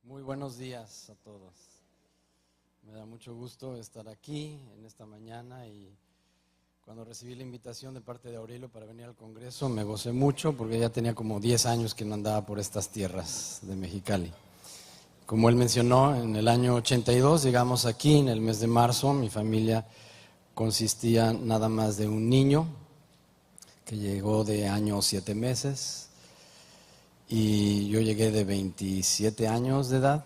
Muy buenos días a todos. Me da mucho gusto estar aquí en esta mañana y cuando recibí la invitación de parte de Aurelio para venir al Congreso me gocé mucho porque ya tenía como 10 años que no andaba por estas tierras de Mexicali. Como él mencionó, en el año 82 llegamos aquí en el mes de marzo. Mi familia consistía nada más de un niño que llegó de año 7 meses. Y yo llegué de 27 años de edad.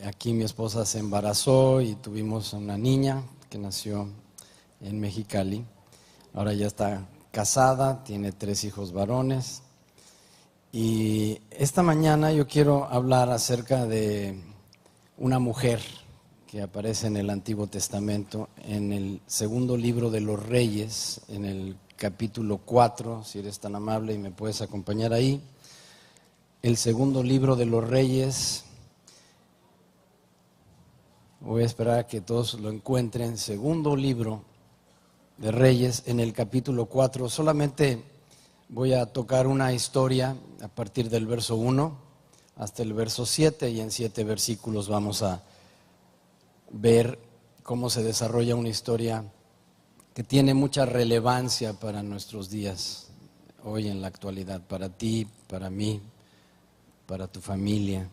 Aquí mi esposa se embarazó y tuvimos una niña que nació en Mexicali. Ahora ya está casada, tiene 3 hijos varones. Y esta mañana yo quiero hablar acerca de una mujer que aparece en el Antiguo Testamento, en el segundo libro de los Reyes, en el capítulo 4, si eres tan amable y me puedes acompañar ahí. El segundo libro de los Reyes, voy a esperar a que todos lo encuentren, segundo libro de Reyes en el capítulo 4, solamente voy a tocar una historia a partir del verso 1 hasta el verso 7 y en 7 versículos vamos a ver cómo se desarrolla una historia que tiene mucha relevancia para nuestros días, hoy en la actualidad, para ti, para mí, para tu familia.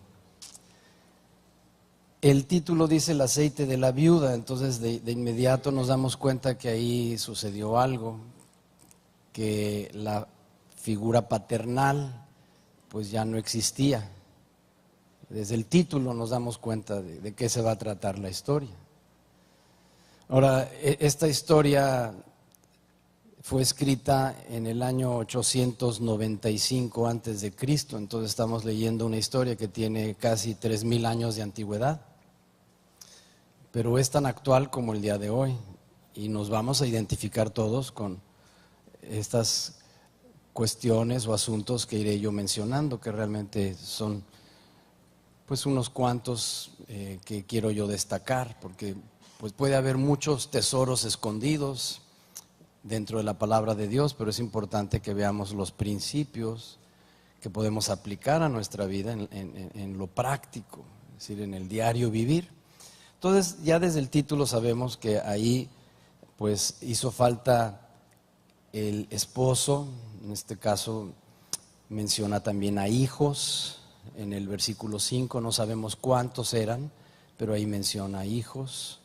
El título dice el aceite de la viuda, entonces de inmediato nos damos cuenta que ahí sucedió algo, que la figura paternal pues ya no existía. Desde el título nos damos cuenta de qué se va a tratar la historia. Ahora, esta historia fue escrita en el año 895 antes de Cristo, entonces estamos leyendo una historia que tiene casi 3000 años de antigüedad, pero es tan actual como el día de hoy y nos vamos a identificar todos con estas cuestiones o asuntos que iré yo mencionando, que realmente son pues unos cuantos que quiero yo destacar, porque pues puede haber muchos tesoros escondidos dentro de la palabra de Dios, pero es importante que veamos los principios que podemos aplicar a nuestra vida en lo práctico, es decir, en el diario vivir. Entonces, ya desde el título sabemos que ahí pues hizo falta el esposo, en este caso menciona también a hijos, en el versículo 5 no sabemos cuántos eran, pero ahí menciona hijos,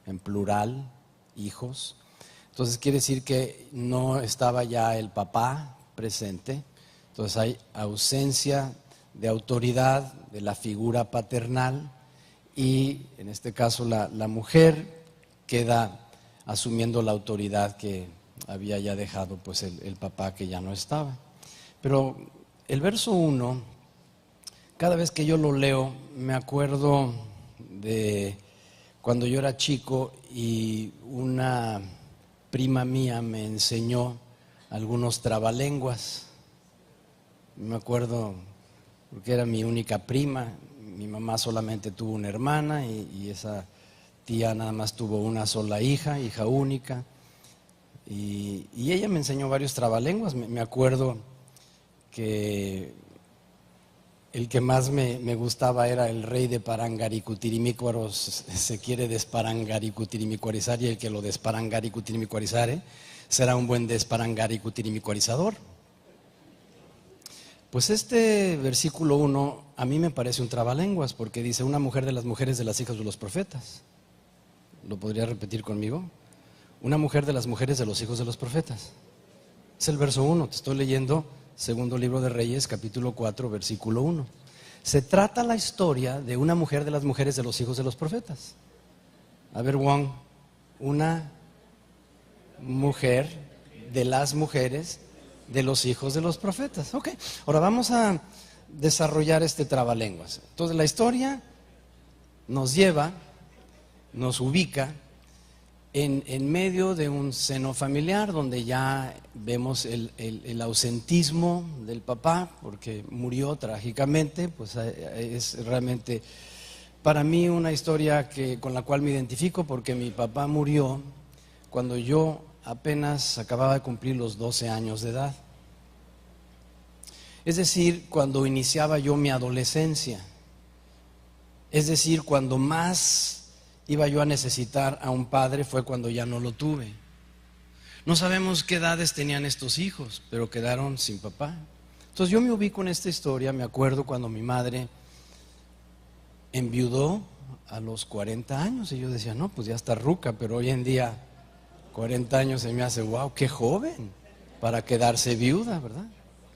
en plural, hijos. Entonces quiere decir que no estaba ya el papá presente, entonces hay ausencia de autoridad de la figura paternal y en este caso la mujer queda asumiendo la autoridad que había ya dejado pues el papá que ya no estaba. Pero el verso 1, cada vez que yo lo leo me acuerdo de cuando yo era chico y una prima mía me enseñó algunos trabalenguas. Me acuerdo porque era mi única prima, mi mamá solamente tuvo una hermana y esa tía nada más tuvo una sola hija única, y ella me enseñó varios trabalenguas. Me acuerdo que el que más me gustaba era el rey de Parangaricutirimícuaro se quiere desparangaricutirimícuarizar y el que lo desparangaricutirimícuarizare será un buen desparangaricutirimícuarizador. Pues este versículo 1 a mí me parece un trabalenguas porque dice una mujer de las mujeres de las hijas de los profetas. ¿Lo podría repetir conmigo? Una mujer de las mujeres de los hijos de los profetas. Es el verso 1, te estoy leyendo segundo libro de Reyes, capítulo 4, versículo 1. Se trata la historia de una mujer de las mujeres de los hijos de los profetas. A ver, Juan, una mujer de las mujeres de los hijos de los profetas. Ok, ahora vamos a desarrollar este trabalenguas. Entonces la historia nos lleva, nos ubica en medio de un seno familiar donde ya vemos el ausentismo del papá porque murió trágicamente. Pues es realmente para mí una historia con la cual me identifico porque mi papá murió cuando yo apenas acababa de cumplir los 12 años de edad. Es decir, cuando iniciaba yo mi adolescencia. Es decir, cuando más iba yo a necesitar a un padre fue cuando ya no lo tuve. No sabemos qué edades tenían estos hijos, pero quedaron sin papá. Entonces yo me ubico en esta historia. Me acuerdo cuando mi madre enviudó a los 40 años y yo decía, no, pues ya está ruca, pero hoy en día 40 años se me hace, wow, qué joven para quedarse viuda, ¿verdad?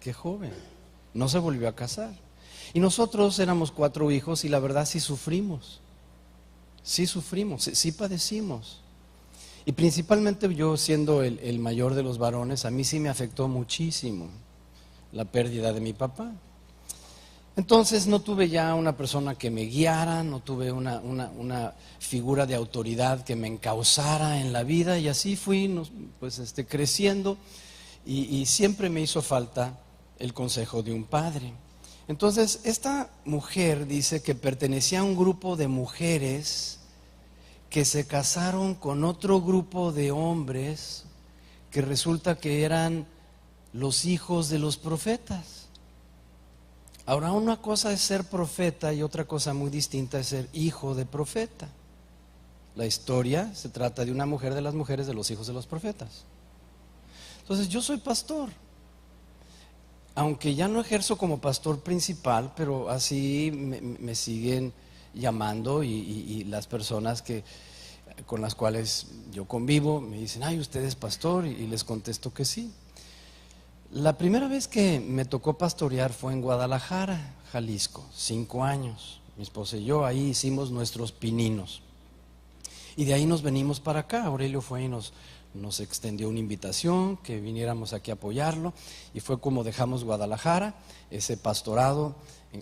Qué joven. No se volvió a casar. Y nosotros éramos 4 hijos y la verdad sí sufrimos, sí padecimos. Y principalmente yo siendo el mayor de los varones, a mí sí me afectó muchísimo la pérdida de mi papá. Entonces no tuve ya una persona que me guiara, no tuve una figura de autoridad que me encauzara en la vida, y así fui creciendo y siempre me hizo falta el consejo de un padre. Entonces esta mujer dice que pertenecía a un grupo de mujeres que se casaron con otro grupo de hombres que resulta que eran los hijos de los profetas. Ahora, una cosa es ser profeta y otra cosa muy distinta es ser hijo de profeta. La historia se trata de una mujer de las mujeres de los hijos de los profetas. Entonces, yo soy pastor, aunque ya no ejerzo como pastor principal, pero así me siguen llamando y las personas con las cuales yo convivo me dicen, ay, ¿usted es pastor? Y les contesto que sí. La primera vez que me tocó pastorear fue en Guadalajara, Jalisco, 5 años. Mi esposa y yo ahí hicimos nuestros pininos. Y de ahí nos venimos para acá. Aurelio fue y nos extendió una invitación que viniéramos aquí a apoyarlo. Y fue como dejamos Guadalajara, ese pastorado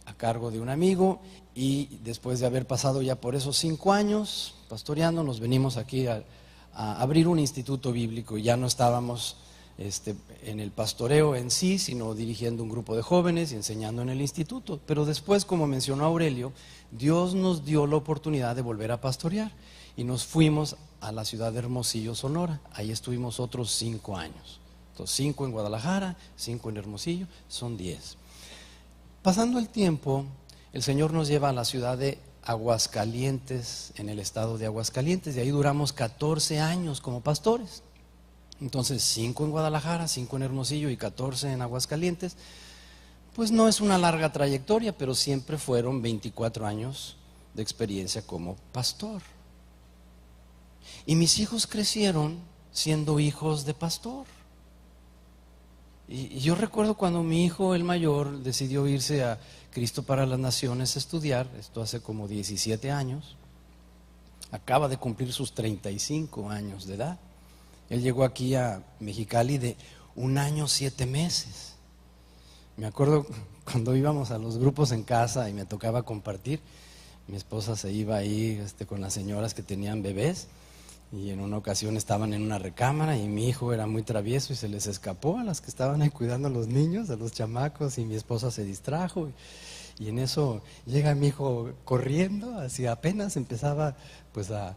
a cargo de un amigo. Y después de haber pasado ya por esos 5 años pastoreando, nos venimos aquí a abrir un instituto bíblico. Y ya no estábamos en el pastoreo en sí, sino dirigiendo un grupo de jóvenes y enseñando en el instituto. Pero después, como mencionó Aurelio, Dios nos dio la oportunidad de volver a pastorear y nos fuimos a la ciudad de Hermosillo, Sonora. Ahí estuvimos otros 5 años. Entonces 5 en Guadalajara, 5 en Hermosillo, son 10. Pasando el tiempo, el Señor nos lleva a la ciudad de Aguascalientes, en el estado de Aguascalientes, y ahí duramos 14 años como pastores. Entonces 5 en Guadalajara, 5 en Hermosillo y 14 en Aguascalientes. Pues no es una larga trayectoria, pero siempre fueron 24 años de experiencia como pastor. Y mis hijos crecieron siendo hijos de pastor. Y yo recuerdo cuando mi hijo, el mayor, decidió irse a Cristo para las Naciones a estudiar, esto hace como 17 años, acaba de cumplir sus 35 años de edad. Él llegó aquí a Mexicali de 1 año 7 meses. Me acuerdo cuando íbamos a los grupos en casa y me tocaba compartir, mi esposa se iba ahí con las señoras que tenían bebés y en una ocasión estaban en una recámara y mi hijo era muy travieso y se les escapó a las que estaban ahí cuidando a los niños, a los chamacos, y mi esposa se distrajo y en eso llega mi hijo corriendo, así apenas empezaba pues a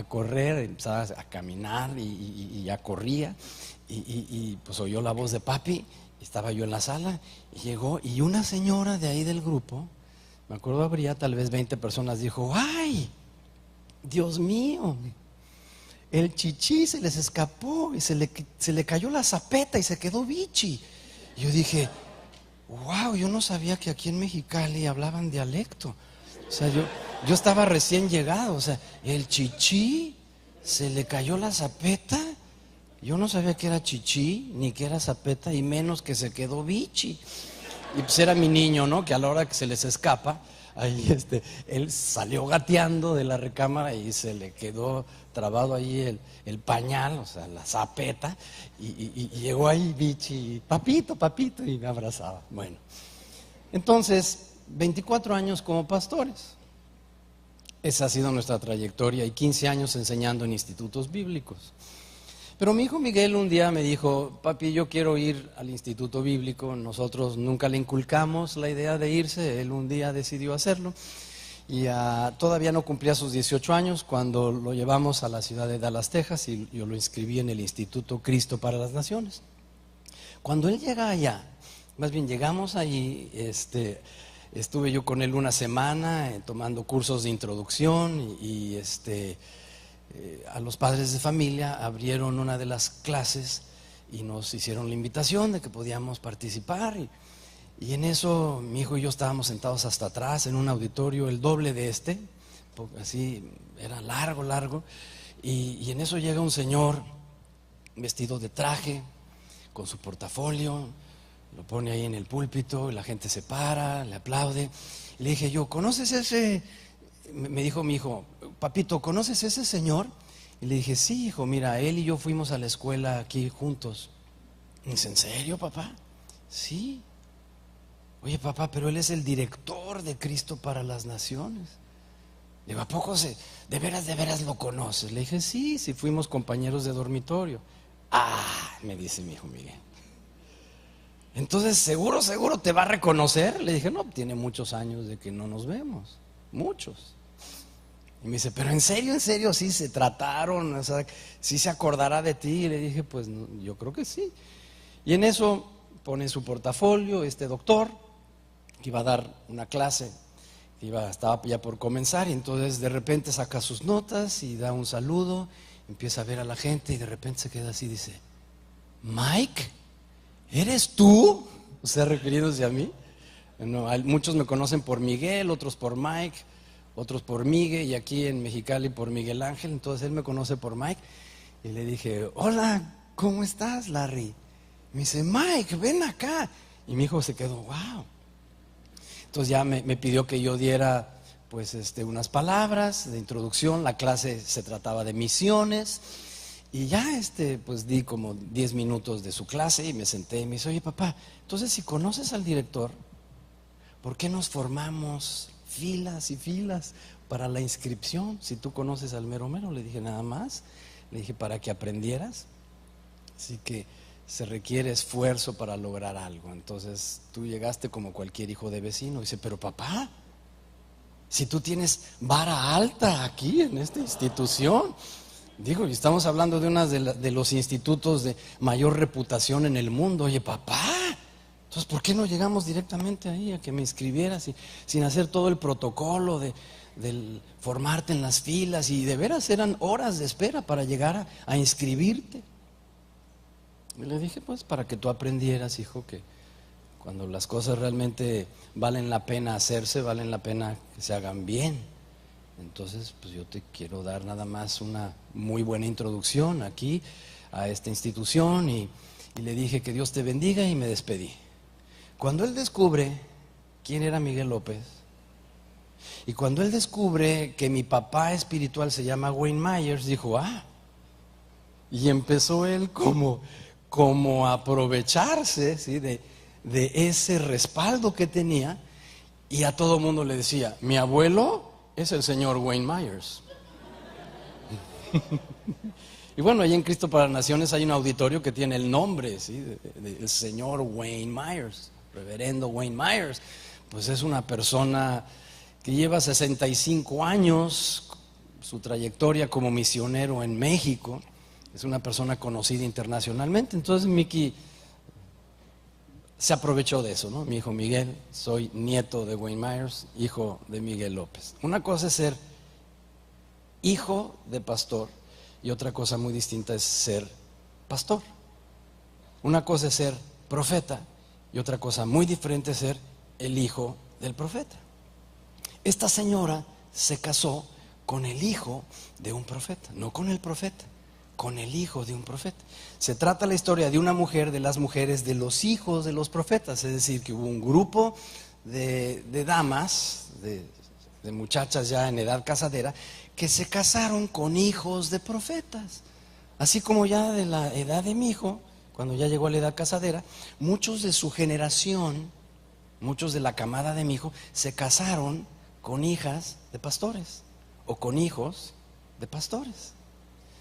correr, empezaba a caminar y ya corría y pues oyó la voz de papi. Estaba yo en la sala y llegó y una señora de ahí del grupo, me acuerdo habría tal vez 20 personas, dijo, ¡ay! Dios mío, el chichi se les escapó y se le cayó la zapeta y se quedó bichi. Y yo dije, wow, yo no sabía que aquí en Mexicali hablaban dialecto. O sea, yo estaba recién llegado, o sea, el chichi se le cayó la zapeta. Yo no sabía que era chichi, ni que era zapeta, y menos que se quedó bichi. Y pues era mi niño, ¿no? Que a la hora que se les escapa, ahí él salió gateando de la recámara y se le quedó trabado ahí el pañal, o sea, la zapeta, y llegó ahí bichi, papito, papito, y me abrazaba. Bueno, entonces, 24 años como pastores. Esa ha sido nuestra trayectoria y 15 años enseñando en institutos bíblicos. Pero mi hijo Miguel un día me dijo, papi, yo quiero ir al instituto bíblico. Nosotros nunca le inculcamos la idea de irse, él un día decidió hacerlo. Y todavía no cumplía sus 18 años cuando lo llevamos a la ciudad de Dallas, Texas, y yo lo inscribí en el Instituto Cristo para las Naciones. Cuando él llega allá, más bien llegamos allí, Estuve yo con él una semana tomando cursos de introducción a los padres de familia abrieron una de las clases y nos hicieron la invitación de que podíamos participar y en eso mi hijo y yo estábamos sentados hasta atrás en un auditorio el doble de así era largo y en eso llega un señor vestido de traje con su portafolio, lo pone ahí en el púlpito y la gente se para, le aplaude. Le dije yo, ¿conoces ese? Me dijo mi hijo, papito, ¿conoces ese señor? Y le dije, sí, hijo, mira, él y yo fuimos a la escuela aquí juntos. Y dice, ¿en serio, papá? Sí. Oye, papá, pero él es el director de Cristo para las Naciones. Le digo, ¿a poco de veras lo conoces? Le dije, sí, fuimos compañeros de dormitorio. Ah, me dice mi hijo Miguel. Entonces, seguro te va a reconocer. Le dije, no, tiene muchos años de que no nos vemos, muchos. Y me dice, pero en serio, sí se trataron, o sea, sí se acordará de ti. Y le dije, pues no, yo creo que sí. Y en eso pone su portafolio este doctor que iba a dar una clase, estaba ya por comenzar, y entonces de repente saca sus notas y da un saludo, empieza a ver a la gente y de repente se queda así y dice, Mike, ¿eres tú? O sea, refiriéndose a mí. No, muchos me conocen por Miguel, otros por Mike, otros por Miguel, y aquí en Mexicali por Miguel Ángel. Entonces él me conoce por Mike. Y le dije, hola, ¿cómo estás, Larry? Me dice, Mike, ven acá. Y mi hijo se quedó, wow. Entonces ya me pidió que yo diera pues unas palabras de introducción. La clase se trataba de misiones. Y ya pues di como 10 minutos de su clase y me senté y me dice, oye papá, entonces si conoces al director, ¿por qué nos formamos filas y filas para la inscripción? Si tú conoces al mero mero. Le dije, nada más. Le dije, para que aprendieras. Así que se requiere esfuerzo para lograr algo. Entonces tú llegaste como cualquier hijo de vecino. Dice, pero papá, si tú tienes vara alta aquí en esta institución. Digo, y estamos hablando de uno de los institutos de mayor reputación en el mundo. Oye, papá, entonces ¿por qué no llegamos directamente ahí a que me inscribieras sin hacer todo el protocolo del formarte en las filas? Y de veras eran horas de espera para llegar a inscribirte. Y le dije, pues para que tú aprendieras, hijo, que cuando las cosas realmente valen la pena hacerse, valen la pena que se hagan bien. Entonces, pues yo te quiero dar nada más una muy buena introducción aquí a esta institución y le dije que Dios te bendiga y me despedí. Cuando él descubre quién era Miguel López y cuando él descubre que mi papá espiritual se llama Wayne Myers, dijo, y empezó él como a aprovecharse, ¿sí? de ese respaldo que tenía, y a todo mundo le decía, mi abuelo es el señor Wayne Myers. Y bueno, ahí en Cristo para las Naciones hay un auditorio que tiene el nombre, ¿sí? del señor Wayne Myers, reverendo Wayne Myers. Pues es una persona que lleva 65 años, su trayectoria como misionero en México, es una persona conocida internacionalmente. Entonces Mickey se aprovechó de eso, ¿no? Mi hijo Miguel, soy nieto de Wayne Myers, hijo de Miguel López. Una cosa es ser hijo de pastor y otra cosa muy distinta es ser pastor. Una cosa es ser profeta y otra cosa muy diferente es ser el hijo del profeta. Esta señora se casó con el hijo de un profeta, no con el profeta, con el hijo de un profeta. Se trata la historia de una mujer, de las mujeres de los hijos de los profetas, es decir, que hubo un grupo de damas, de muchachas ya en edad casadera, que se casaron con hijos de profetas. Así como ya de la edad de mi hijo, cuando ya llegó a la edad casadera, muchos de su generación, muchos de la camada de mi hijo, se casaron con hijas de pastores o con hijos de pastores.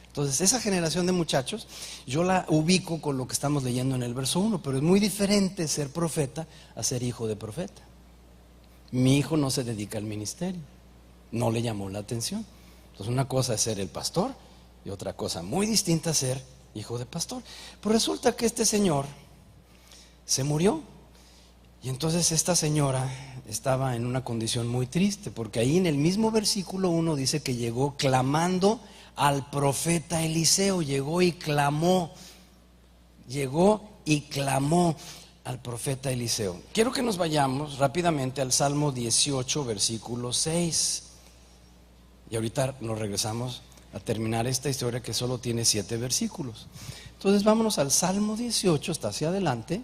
Entonces, esa generación de muchachos, yo la ubico con lo que estamos leyendo en el verso 1, pero es muy diferente ser profeta a ser hijo de profeta. Mi hijo no se dedica al ministerio, no le llamó la atención. Entonces, una cosa es ser el pastor y otra cosa muy distinta es ser hijo de pastor. Pues resulta que este señor se murió y entonces esta señora estaba en una condición muy triste, porque ahí en el mismo versículo 1 dice que llegó clamando al profeta Eliseo, llegó y clamó al profeta Eliseo. Quiero que nos vayamos rápidamente al Salmo 18, versículo 6. Y ahorita nos regresamos a terminar esta historia que solo tiene 7 versículos. Entonces vámonos al Salmo 18, está hacia adelante,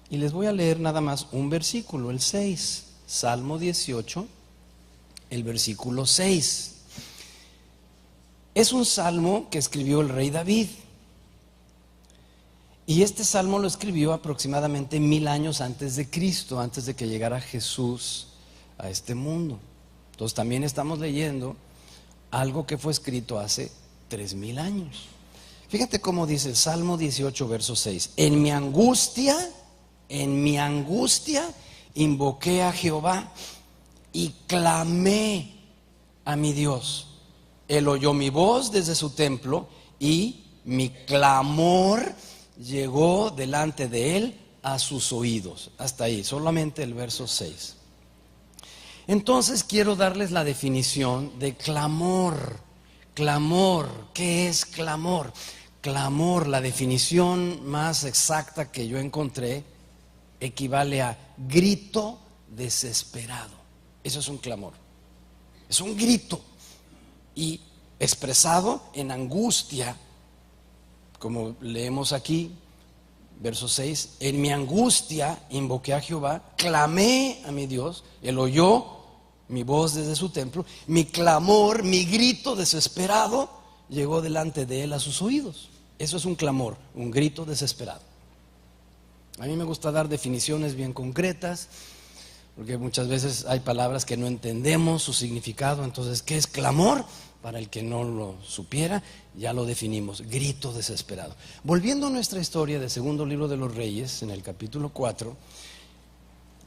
y les voy a leer nada más un versículo, el 6. Salmo 18, el versículo 6. Es un salmo que escribió el rey David. Y este salmo lo escribió aproximadamente 1000 años antes de Cristo, antes de que llegara Jesús a este mundo. Entonces también estamos leyendo algo que fue escrito hace 3000 años. Fíjate cómo dice el Salmo 18, verso 6. En mi angustia invoqué a Jehová y clamé a mi Dios. Él oyó mi voz desde su templo y mi clamor llegó delante de él a sus oídos. Hasta ahí, solamente el verso 6. Entonces quiero darles la definición de clamor. Clamor, ¿qué es clamor? Clamor, la definición más exacta que yo encontré, equivale a grito desesperado. Eso es un clamor. Es un grito y expresado en angustia, como leemos aquí, verso 6. En mi angustia invoqué a Jehová, clamé a mi Dios, él oyó mi voz desde su templo, mi clamor, mi grito desesperado llegó delante de él a sus oídos. Eso es un clamor, un grito desesperado. A mí me gusta dar definiciones bien concretas, porque muchas veces hay palabras que no entendemos su significado. Entonces, ¿qué es clamor? Para el que no lo supiera, ya lo definimos, grito desesperado. Volviendo a nuestra historia del segundo libro de los Reyes, en el capítulo 4,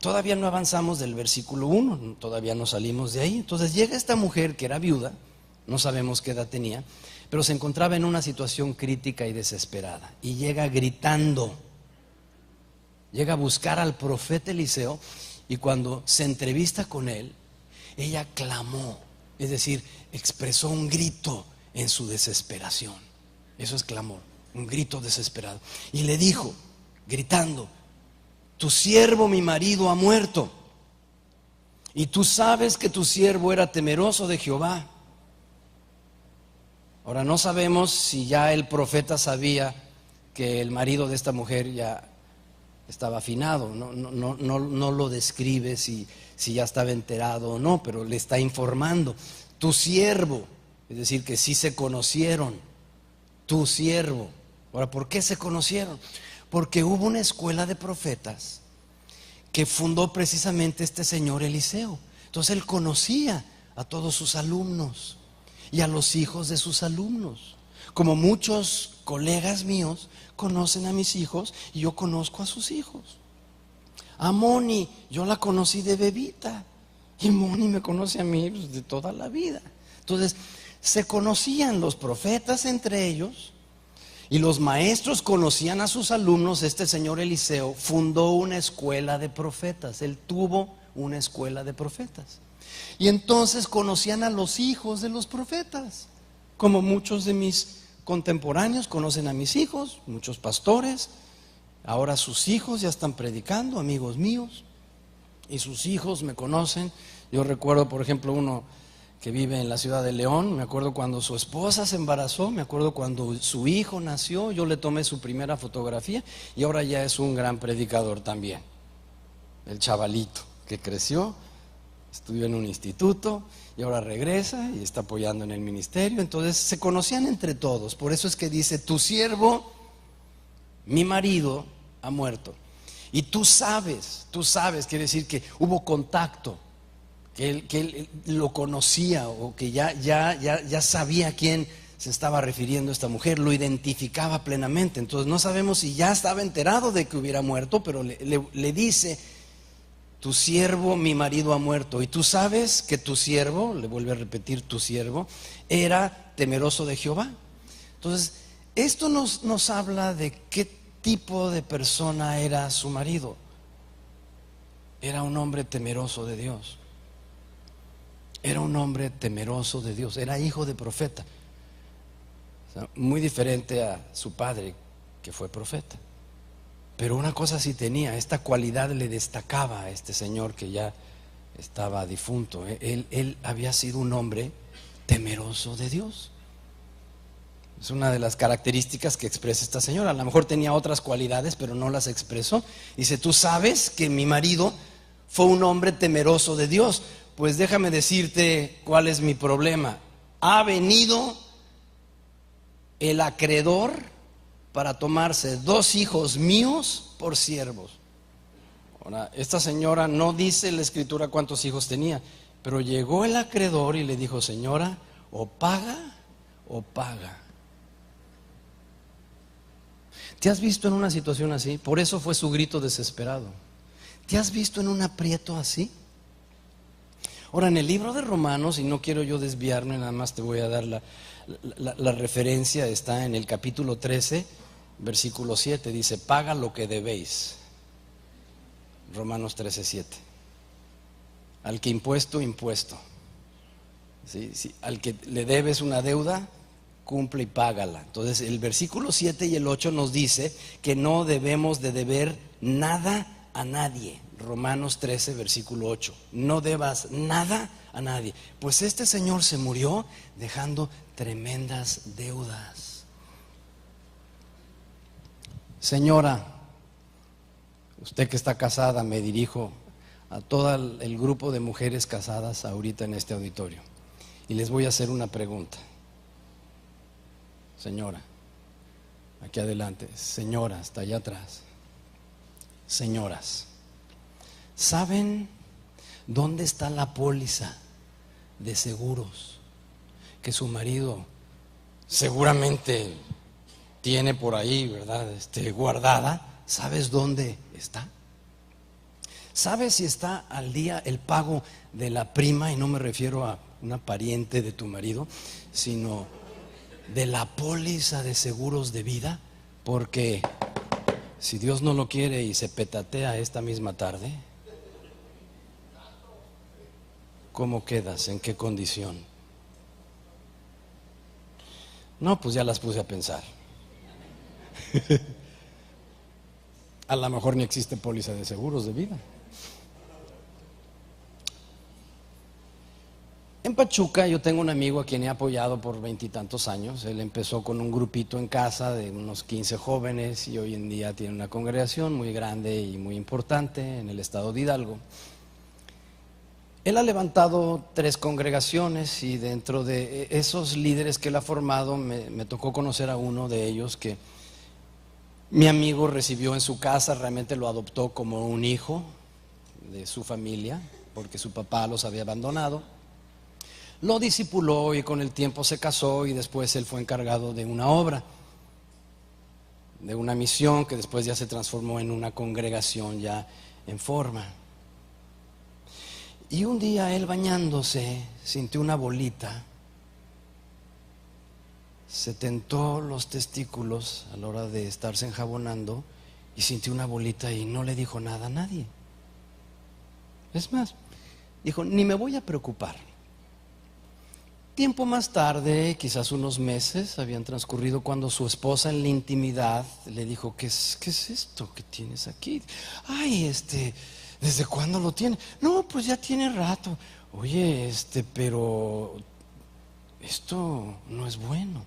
todavía no avanzamos del versículo 1, todavía no salimos de ahí. Entonces llega esta mujer que era viuda, no sabemos qué edad tenía, pero se encontraba en una situación crítica y desesperada, y llega gritando, llega a buscar al profeta Eliseo, y cuando se entrevista con él, ella clamó, es decir, expresó un grito en su desesperación. Eso es clamor, un grito desesperado. Y le dijo, gritando: tu siervo, mi marido, ha muerto, y tú sabes que tu siervo era temeroso de Jehová. Ahora, no sabemos si ya el profeta sabía que el marido de esta mujer ya estaba afinado. No lo describe si ya estaba enterado o no, pero le está informando. Tu siervo, es decir, que sí se conocieron. Tu siervo. Ahora, ¿por qué se conocieron? Porque hubo una escuela de profetas que fundó precisamente este señor Eliseo. Entonces él conocía a todos sus alumnos y a los hijos de sus alumnos, como muchos colegas míos conocen a mis hijos y yo conozco a sus hijos. A Moni, yo la conocí de bebita, y Moni me conoce a mí de toda la vida. Entonces se conocían los profetas entre ellos, y los maestros conocían a sus alumnos. Este señor Eliseo fundó una escuela de profetas. Él tuvo una escuela de profetas, y entonces conocían a los hijos de los profetas, como muchos de mis contemporáneos conocen a mis hijos, muchos pastores. Ahora sus hijos ya están predicando, amigos míos, y sus hijos me conocen. Yo recuerdo, por ejemplo, uno que vive en la ciudad de León. Me acuerdo cuando su esposa se embarazó, me acuerdo cuando su hijo nació, yo le tomé su primera fotografía, y ahora ya es un gran predicador también. El chavalito que creció, estudió en un instituto y ahora regresa y está apoyando en el ministerio. Entonces se conocían entre todos. Por eso es que dice: tu siervo, mi marido, ha muerto. Y tú sabes, quiere decir que hubo contacto, que él lo conocía, o que ya sabía a quién se estaba refiriendo esta mujer, lo identificaba plenamente. Entonces no sabemos si ya estaba enterado de que hubiera muerto, pero le dice: tu siervo, mi marido, ha muerto. Y tú sabes que tu siervo, le vuelve a repetir, tu siervo, era temeroso de Jehová. Entonces, esto nos habla de qué tipo de persona era su marido. era un hombre temeroso de Dios. Era un hombre temeroso de Dios, era hijo de profeta. O sea, muy diferente a su padre, que fue profeta. Pero una cosa sí tenía, esta cualidad le destacaba a este señor que ya estaba difunto. Él había sido un hombre temeroso de Dios. Es una de las características que expresa esta señora. A lo mejor tenía otras cualidades, pero no las expresó. Dice, tú sabes que mi marido fue un hombre temeroso de Dios. Pues déjame decirte cuál es mi problema. Ha venido el acreedor para tomarse 2 hijos míos por siervos. Ahora, esta señora no dice en la escritura cuántos hijos tenía, pero llegó el acreedor y le dijo, señora, o paga o paga. ¿Te has visto en una situación así? Por eso fue su grito desesperado. ¿Te has visto en un aprieto así? Ahora, en el libro de Romanos, y no quiero yo desviarme, nada más te voy a dar la referencia, está en el capítulo 13, versículo 7, dice, paga lo que debéis. Romanos 13, 7. Al que impuesto, impuesto. ¿Sí? Sí. Al que le debes una deuda, cumple y págala. Entonces, el versículo 7 y el 8 nos dice que no debemos de deber nada a nadie. Romanos 13, versículo 8. No debas nada a nadie. Pues este señor se murió dejando tremendas deudas. Señora, usted que está casada, me dirijo a todo el grupo de mujeres casadas ahorita en este auditorio. Y les voy a hacer una pregunta. Señora, aquí adelante. Señora, está allá atrás. Señoras, ¿saben dónde está la póliza de seguros que su marido seguramente tiene por ahí, ¿verdad? Guardada. ¿Sabes dónde está? ¿Sabes si está al día el pago de la prima? Y no me refiero a una pariente de tu marido, sino de la póliza de seguros de vida. Porque si Dios no lo quiere y se petatea esta misma tarde, ¿cómo quedas? ¿En qué condición? No, pues ya las puse a pensar. A lo mejor ni existe póliza de seguros de vida. En Pachuca yo tengo un amigo a quien he apoyado por 20 y tantos años. Él empezó con un grupito en casa de unos 15 jóvenes y hoy en día tiene una congregación muy grande y muy importante en el estado de Hidalgo. Él ha levantado 3 congregaciones y dentro de esos líderes que él ha formado me tocó conocer a uno de ellos que mi amigo recibió en su casa, realmente lo adoptó como un hijo de su familia porque su papá los había abandonado. Lo discipuló y con el tiempo se casó y después él fue encargado de una obra, de una misión que después ya se transformó en una congregación ya en forma. Y un día él bañándose sintió una bolita, se tentó los testículos a la hora de estarse enjabonando y sintió una bolita y no le dijo nada a nadie. Es más, dijo, ni me voy a preocupar. Tiempo más tarde, quizás unos meses habían transcurrido cuando su esposa en la intimidad le dijo, ¿qué es esto que tienes aquí? Ay, ¿desde cuándo lo tiene? No, pues ya tiene rato. Oye, pero esto no es bueno.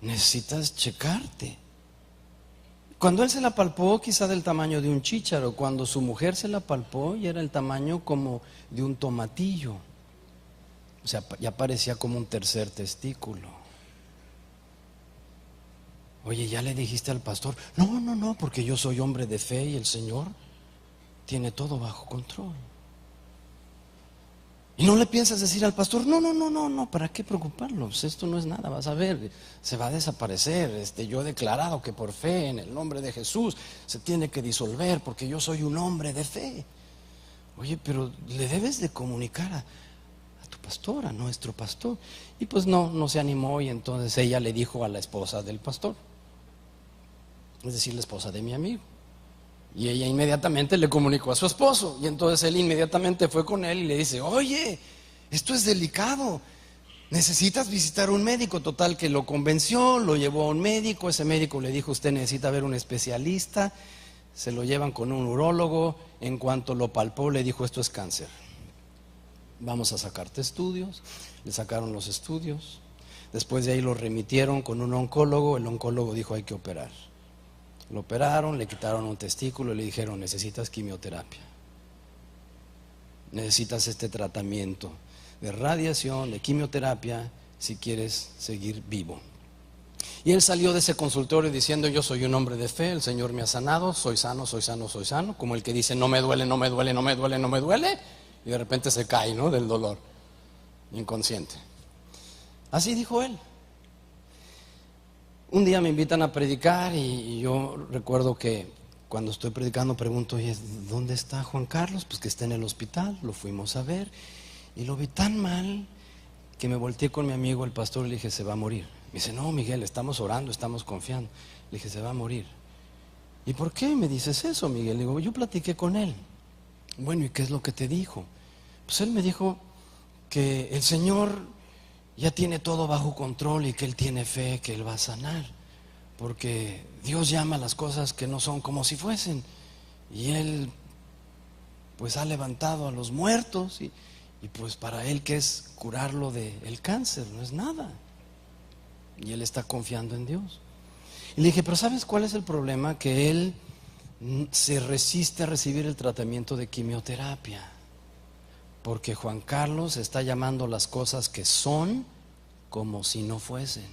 Necesitas checarte. Cuando él se la palpó, quizá del tamaño de un chícharo. Cuando su mujer se la palpó, ya era el tamaño como de un tomatillo. O sea, ya parecía como un tercer testículo. Oye, ¿ya le dijiste al pastor? No, porque yo soy hombre de fe y el Señor tiene todo bajo control. Y no le piensas decir al pastor, no, ¿para qué preocuparlos? Esto no es nada, vas a ver, se va a desaparecer. Yo he declarado que por fe en el nombre de Jesús se tiene que disolver porque yo soy un hombre de fe. Oye, pero le debes de comunicar a tu pastor, a nuestro pastor. Y pues no se animó y entonces ella le dijo a la esposa del pastor, es decir, la esposa de mi amigo. Y ella inmediatamente le comunicó a su esposo. Y entonces él inmediatamente fue con él y le dice: oye, esto es delicado, necesitas visitar a un médico. Total que lo convenció, lo llevó a un médico. Ese médico le dijo: usted necesita ver un especialista. Se lo llevan con un urólogo. En cuanto lo palpó, le dijo: esto es cáncer, vamos a sacarte estudios. Le sacaron los estudios. Después de ahí lo remitieron con un oncólogo. El oncólogo dijo: hay que operar. Lo operaron, le quitaron un testículo y le dijeron: necesitas quimioterapia, necesitas este tratamiento de radiación, de quimioterapia, si quieres seguir vivo. Y él salió de ese consultorio diciendo: yo soy un hombre de fe, el Señor me ha sanado, soy sano, soy sano, soy sano. Como el que dice: no me duele, no me duele, no me duele, no me duele. Y de repente se cae, ¿no?, del dolor, inconsciente. Así dijo él. Un día me invitan a predicar y yo recuerdo que cuando estoy predicando pregunto: oye, ¿dónde está Juan Carlos? Pues que está en el hospital. Lo fuimos a ver y lo vi tan mal que me volteé con mi amigo el pastor y le dije: se va a morir. Me dice: no, Miguel, estamos orando, estamos confiando. Le dije: se va a morir. ¿Y por qué me dices eso, Miguel? Le digo: yo platiqué con él. Bueno, ¿y qué es lo que te dijo? Pues él me dijo que el Señor ya tiene todo bajo control y que él tiene fe que él va a sanar, porque Dios llama a las cosas que no son como si fuesen, y él pues ha levantado a los muertos y pues para él, ¿qué es curarlo del cáncer? No es nada, y él está confiando en Dios. Y le dije: pero ¿sabes cuál es el problema? Que él se resiste a recibir el tratamiento de quimioterapia, porque Juan Carlos está llamando las cosas que son como si no fuesen.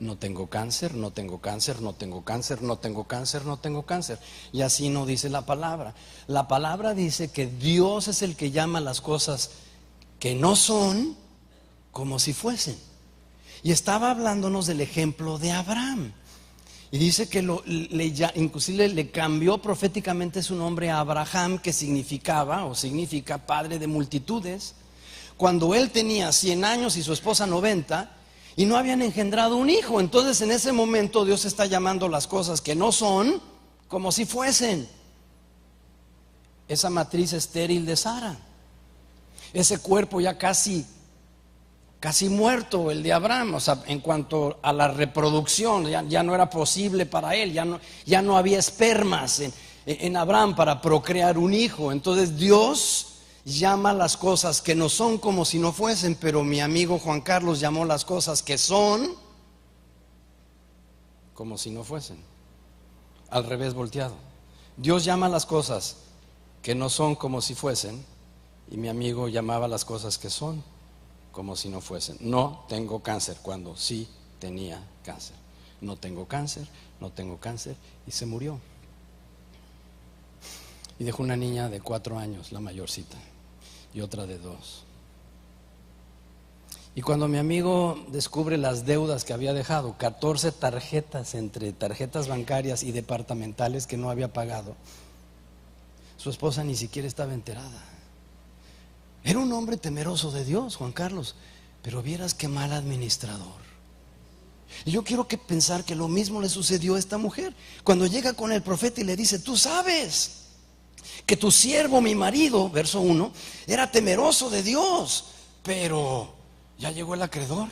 No tengo cáncer, no tengo cáncer, no tengo cáncer, no tengo cáncer, no tengo cáncer. Y así no dice la palabra. La palabra dice que Dios es el que llama las cosas que no son como si fuesen. Y estaba hablándonos del ejemplo de Abraham. Y dice que inclusive le cambió proféticamente su nombre a Abraham, que significaba o significa padre de multitudes, cuando él tenía 100 años y su esposa 90 y no habían engendrado un hijo. Entonces en ese momento Dios está llamando las cosas que no son como si fuesen. Esa matriz estéril de Sara, ese cuerpo ya casi muerto, el de Abraham, o sea, en cuanto a la reproducción, ya no era posible para él, ya no había espermas en Abraham para procrear un hijo. Entonces Dios llama las cosas que no son como si no fuesen, pero mi amigo Juan Carlos llamó las cosas que son como si no fuesen, al revés volteado. Dios llama las cosas que no son como si fuesen, y mi amigo llamaba las cosas que son como si no fuesen. No tengo cáncer, cuando sí tenía cáncer. No tengo cáncer, no tengo cáncer, y se murió. Y dejó una niña de 4 años, la mayorcita, y otra de 2. Y cuando mi amigo descubre las deudas que había dejado, 14 tarjetas entre tarjetas bancarias y departamentales que no había pagado, su esposa ni siquiera estaba enterada. Era un hombre temeroso de Dios, Juan Carlos, pero vieras qué mal administrador. Y yo quiero pensar que lo mismo le sucedió a esta mujer cuando llega con el profeta y le dice: tú sabes que tu siervo, mi marido, verso 1, era temeroso de Dios, pero ya llegó el acreedor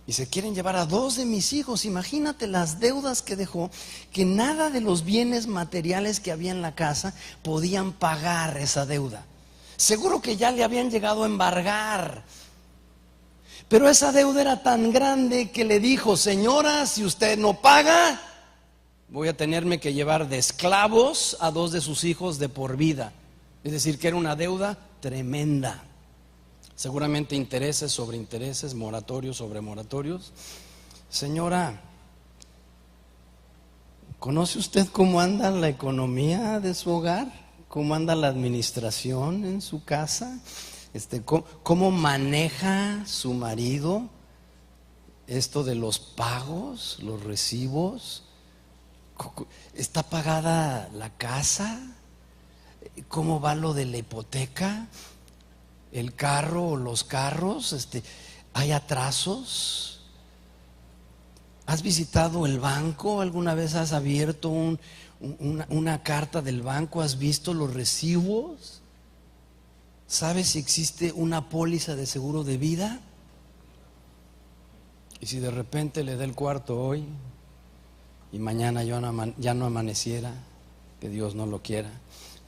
y se quieren llevar a 2 de mis hijos. Imagínate las deudas que dejó, que nada de los bienes materiales que había en la casa podían pagar esa deuda. Seguro que ya le habían llegado a embargar, pero esa deuda era tan grande que le dijo: señora, si usted no paga, voy a tenerme que llevar de esclavos a 2 de sus hijos de por vida. Es decir, que era una deuda tremenda. Seguramente intereses sobre intereses, moratorios sobre moratorios. Señora, ¿conoce usted cómo anda la economía de su hogar? ¿Cómo anda la administración en su casa? ¿Cómo maneja su marido esto de los pagos, los recibos? ¿Está pagada la casa? ¿Cómo va lo de la hipoteca? ¿El carro o los carros? ¿Hay atrasos? ¿Has visitado el banco? ¿Alguna vez has abierto una carta del banco? ¿Has visto los recibos? ¿Sabes si existe una póliza de seguro de vida? Y si de repente le da el cuarto hoy y mañana ya no amaneciera, que Dios no lo quiera,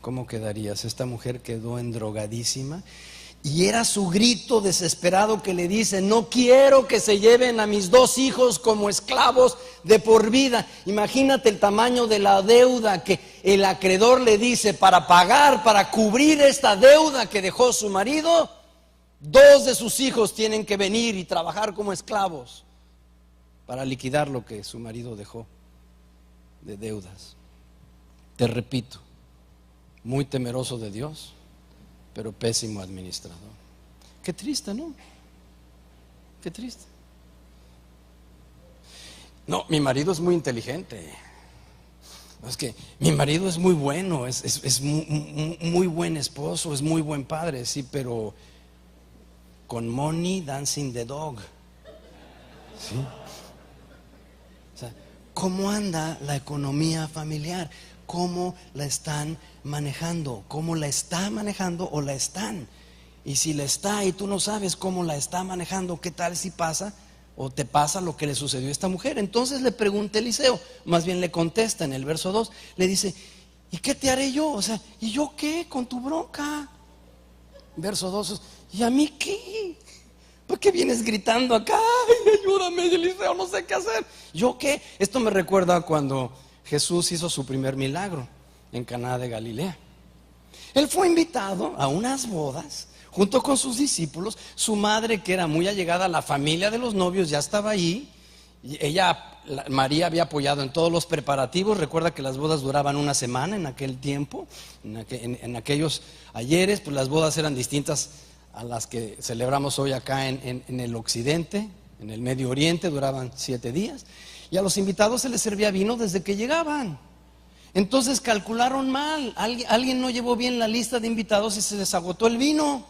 ¿cómo quedarías? Esta mujer quedó endrogadísima y era su grito desesperado que le dice: no quiero que se lleven a mis 2 hijos como esclavos de por vida. Imagínate el tamaño de la deuda que el acreedor le dice: para pagar, para cubrir esta deuda que dejó su marido, 2 de sus hijos tienen que venir y trabajar como esclavos para liquidar lo que su marido dejó de deudas. Te repito, muy temeroso de Dios, pero pésimo administrador. Qué triste, ¿no? Qué triste. No, mi marido es muy inteligente. Es que mi marido es muy bueno, es muy buen esposo, es muy buen padre, sí, pero con money dancing the dog. ¿Sí? O sea, ¿cómo anda la economía familiar? ¿Cómo la están manejando? ¿Cómo la está manejando o la están? Y si la está y tú no sabes cómo la está manejando, ¿qué tal si pasa o te pasa lo que le sucedió a esta mujer? Entonces le pregunta Eliseo, más bien le contesta en el verso 2, le dice: ¿y qué te haré yo? O sea, ¿y yo qué con tu bronca? Verso 2, ¿y a mí qué? ¿Por qué vienes gritando acá? Ay, ayúdame, Eliseo, no sé qué hacer. ¿Yo qué? Esto me recuerda cuando Jesús hizo su primer milagro en Caná de Galilea. Él fue invitado a unas bodas junto con sus discípulos. Su madre, que era muy allegada a la familia de los novios, ya estaba ahí. María había apoyado en todos los preparativos. Recuerda que las bodas duraban una semana en aquel tiempo. En aquellos ayeres, pues las bodas eran distintas a las que celebramos hoy acá en el occidente, en el Medio Oriente. Duraban 7 días. Y a los invitados se les servía vino desde que llegaban. Entonces calcularon mal. Alguien no llevó bien la lista de invitados y se les agotó el vino.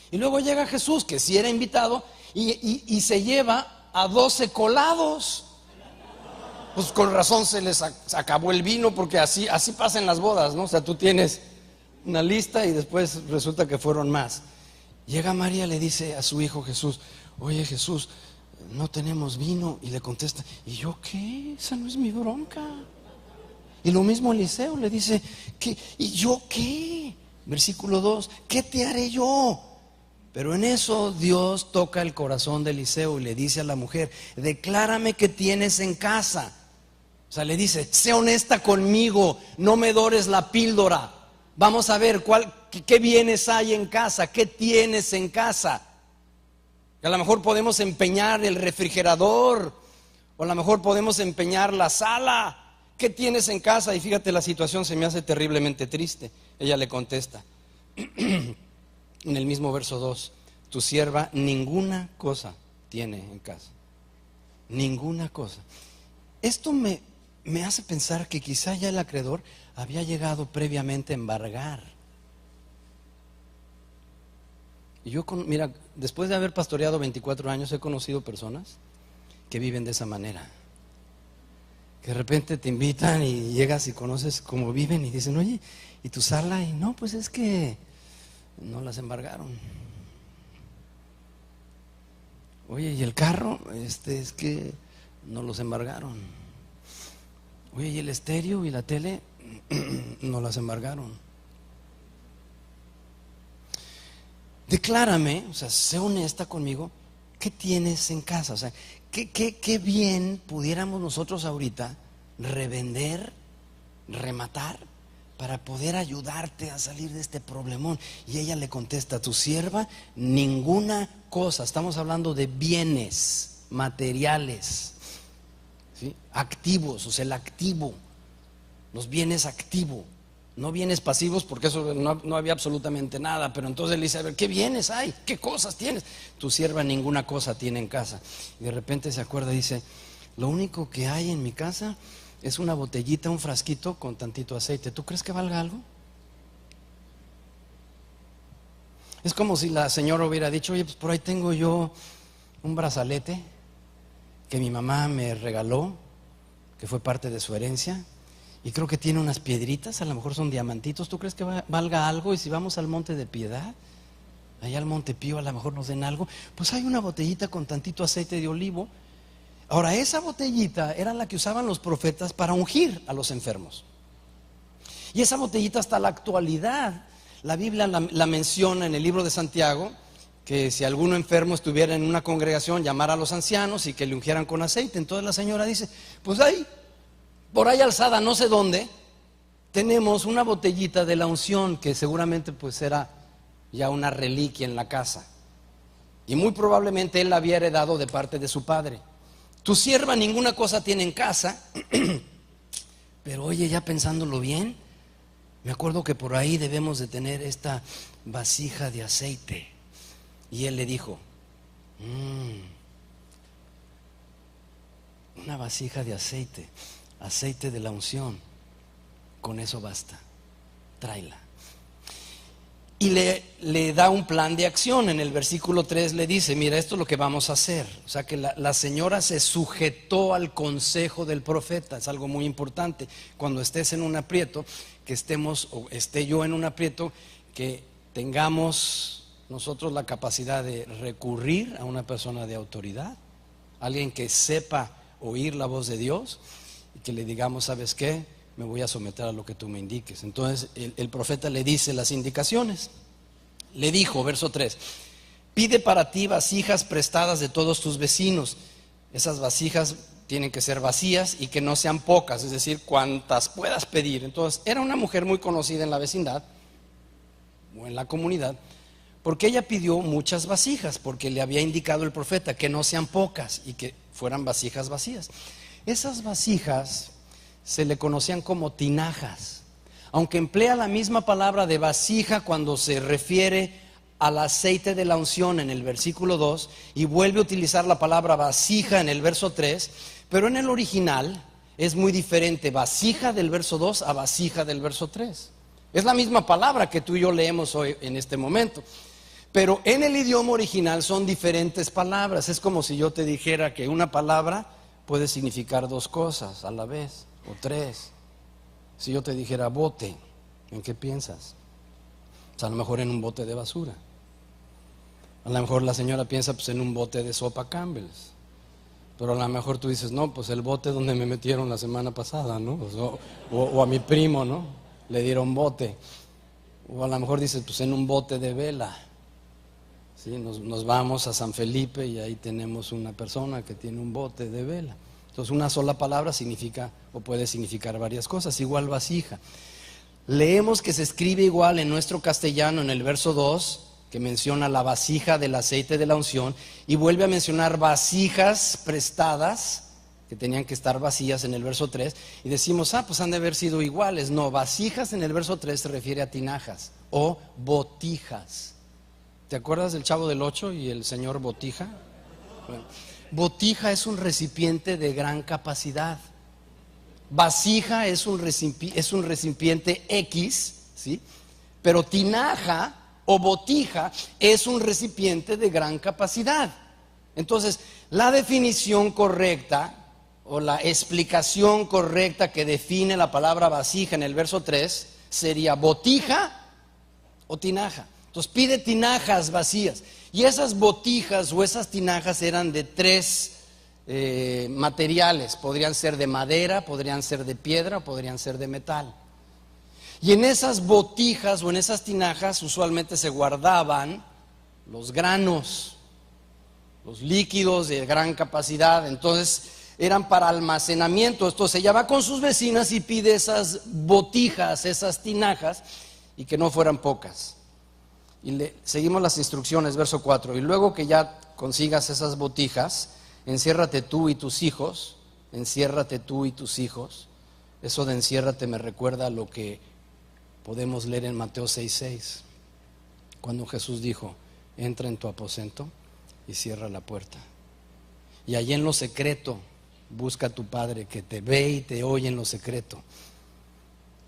Y luego llega Jesús, que sí era invitado, y se lleva a 12 colados. Pues con razón se les acabó el vino, porque así pasa en las bodas, ¿no? O sea, tú tienes una lista y después resulta que fueron más. Llega María, le dice a su hijo Jesús: oye, Jesús, no tenemos vino. Y le contesta: ¿y yo qué? Esa no es mi bronca. Y lo mismo Eliseo le dice: ¿qué? ¿Y yo qué? Versículo 2, ¿qué te haré yo? Pero en eso Dios toca el corazón de Eliseo y le dice a la mujer: declárame qué tienes en casa. O sea, le dice: sé honesta conmigo, no me dores la píldora. Vamos a ver qué bienes hay en casa, qué tienes en casa. A lo mejor podemos empeñar el refrigerador, o a lo mejor podemos empeñar la sala. ¿Qué tienes en casa? Y fíjate, la situación se me hace terriblemente triste. Ella le contesta en el mismo verso 2: tu sierva ninguna cosa tiene en casa. Ninguna cosa. Esto me hace pensar que quizá ya el acreedor había llegado previamente a embargar. Y yo, mira, después de haber pastoreado 24 años, he conocido personas que viven de esa manera. Que de repente te invitan y llegas y conoces cómo viven y dicen: oye, ¿y tu sala? Y no, pues es que no las embargaron. Oye, ¿y el carro? Es que no los embargaron. Oye, ¿y el estéreo y la tele? No las embargaron. Declárame, o sea, sé honesta conmigo, ¿qué tienes en casa? O sea, ¿qué bien pudiéramos nosotros ahorita revender, rematar, para poder ayudarte a salir de este problemón? Y ella le contesta: tu sierva ninguna cosa. Estamos hablando de bienes materiales, ¿sí? Activos, o sea, el activo, los bienes activos, no bienes pasivos, porque eso no había absolutamente nada. Pero entonces le dice: a ver, ¿qué bienes hay? ¿Qué cosas tienes? Tu sierva ninguna cosa tiene en casa. Y de repente se acuerda y dice: lo único que hay en mi casa es una botellita, un frasquito con tantito aceite. ¿Tú crees que valga algo? Es como si la señora hubiera dicho: oye, pues por ahí tengo yo un brazalete que mi mamá me regaló, que fue parte de su herencia, Y creo que tiene unas piedritas, a lo mejor son diamantitos. ¿Tú crees que valga algo? Y si vamos al Monte de Piedad, allá al Monte Pío, a lo mejor nos den algo. Pues hay una botellita con tantito aceite de olivo. Ahora, esa botellita era la que usaban los profetas para ungir a los enfermos. Y esa botellita hasta la actualidad, la Biblia la menciona en el libro de Santiago, que si alguno enfermo estuviera en una congregación, llamara a los ancianos y que le ungieran con aceite. Entonces la señora dice, pues ahí, por ahí alzada, no sé dónde, tenemos una botellita de la unción que seguramente pues era ya una reliquia en la casa. Y muy probablemente él la había heredado de parte de su padre. Tu sierva ninguna cosa tiene en casa, pero oye, ya pensándolo bien, me acuerdo que por ahí debemos de tener esta vasija de aceite. Y él le dijo, una vasija de aceite, aceite de la unción, con eso basta, tráela. Y le da un plan de acción. En el versículo 3 le dice, mira, esto es lo que vamos a hacer. O sea que la señora se sujetó al consejo del profeta. Es algo muy importante. Cuando estés en un aprieto, que estemos, o esté yo en un aprieto, que tengamos nosotros la capacidad de recurrir a una persona de autoridad, alguien que sepa oír la voz de Dios, y que le digamos, ¿sabes qué? Me voy a someter a lo que tú me indiques. Entonces el profeta le dice las indicaciones. Le dijo, verso 3, pide para ti vasijas prestadas de todos tus vecinos. Esas vasijas tienen que ser vacías y que no sean pocas, es decir, cuantas puedas pedir. Entonces era una mujer muy conocida en la vecindad o en la comunidad, porque ella pidió muchas vasijas, porque le había indicado el profeta que no sean pocas y que fueran vasijas vacías. Esas vasijas se le conocían como tinajas, aunque emplea la misma palabra de vasija cuando se refiere al aceite de la unción en el versículo 2, y vuelve a utilizar la palabra vasija en el verso 3, pero en el original es muy diferente vasija del verso 2 a vasija del verso 3. Es la misma palabra que tú y yo leemos hoy en este momento, pero en el idioma original son diferentes palabras. Es como si yo te dijera que una palabra puede significar dos cosas a la vez, o tres. Si yo te dijera bote, ¿en qué piensas? Pues a lo mejor en un bote de basura. A lo mejor la señora piensa pues en un bote de sopa Campbell's. Pero a lo mejor tú dices, no, pues el bote donde me metieron la semana pasada, ¿no? Pues, o a mi primo, ¿no? Le dieron bote. O a lo mejor dices, pues en un bote de vela. ¿Sí? Nos vamos a San Felipe y ahí tenemos una persona que tiene un bote de vela. Entonces una sola palabra significa o puede significar varias cosas, igual vasija. Leemos que se escribe igual en nuestro castellano en el verso 2, que menciona la vasija del aceite de la unción, y vuelve a mencionar vasijas prestadas, que tenían que estar vacías en el verso 3, y decimos, pues han de haber sido iguales. No, vasijas en el verso 3 se refiere a tinajas o botijas. ¿Te acuerdas del Chavo del 8 y el señor Botija? Bueno, botija es un recipiente de gran capacidad. Vasija es un recipiente X, ¿sí? Pero tinaja o botija es un recipiente de gran capacidad. Entonces, la definición correcta o la explicación correcta que define la palabra vasija en el verso 3 sería botija o tinaja. Entonces pide tinajas vacías. Y esas botijas o esas tinajas eran de tres materiales. Podrían ser de madera, podrían ser de piedra, o podrían ser de metal. Y en esas botijas o en esas tinajas usualmente se guardaban los granos, los líquidos de gran capacidad. Entonces eran para almacenamiento. Entonces ella va con sus vecinas y pide esas botijas, esas tinajas, y que no fueran pocas. Y seguimos las instrucciones, verso 4. Y luego que ya consigas esas botijas, enciérrate tú y tus hijos. Enciérrate tú y tus hijos. Eso de enciérrate me recuerda a lo que podemos leer en Mateo 6:6, cuando Jesús dijo, entra en tu aposento y cierra la puerta. Y allí en lo secreto, busca a tu Padre que te ve y te oye en lo secreto.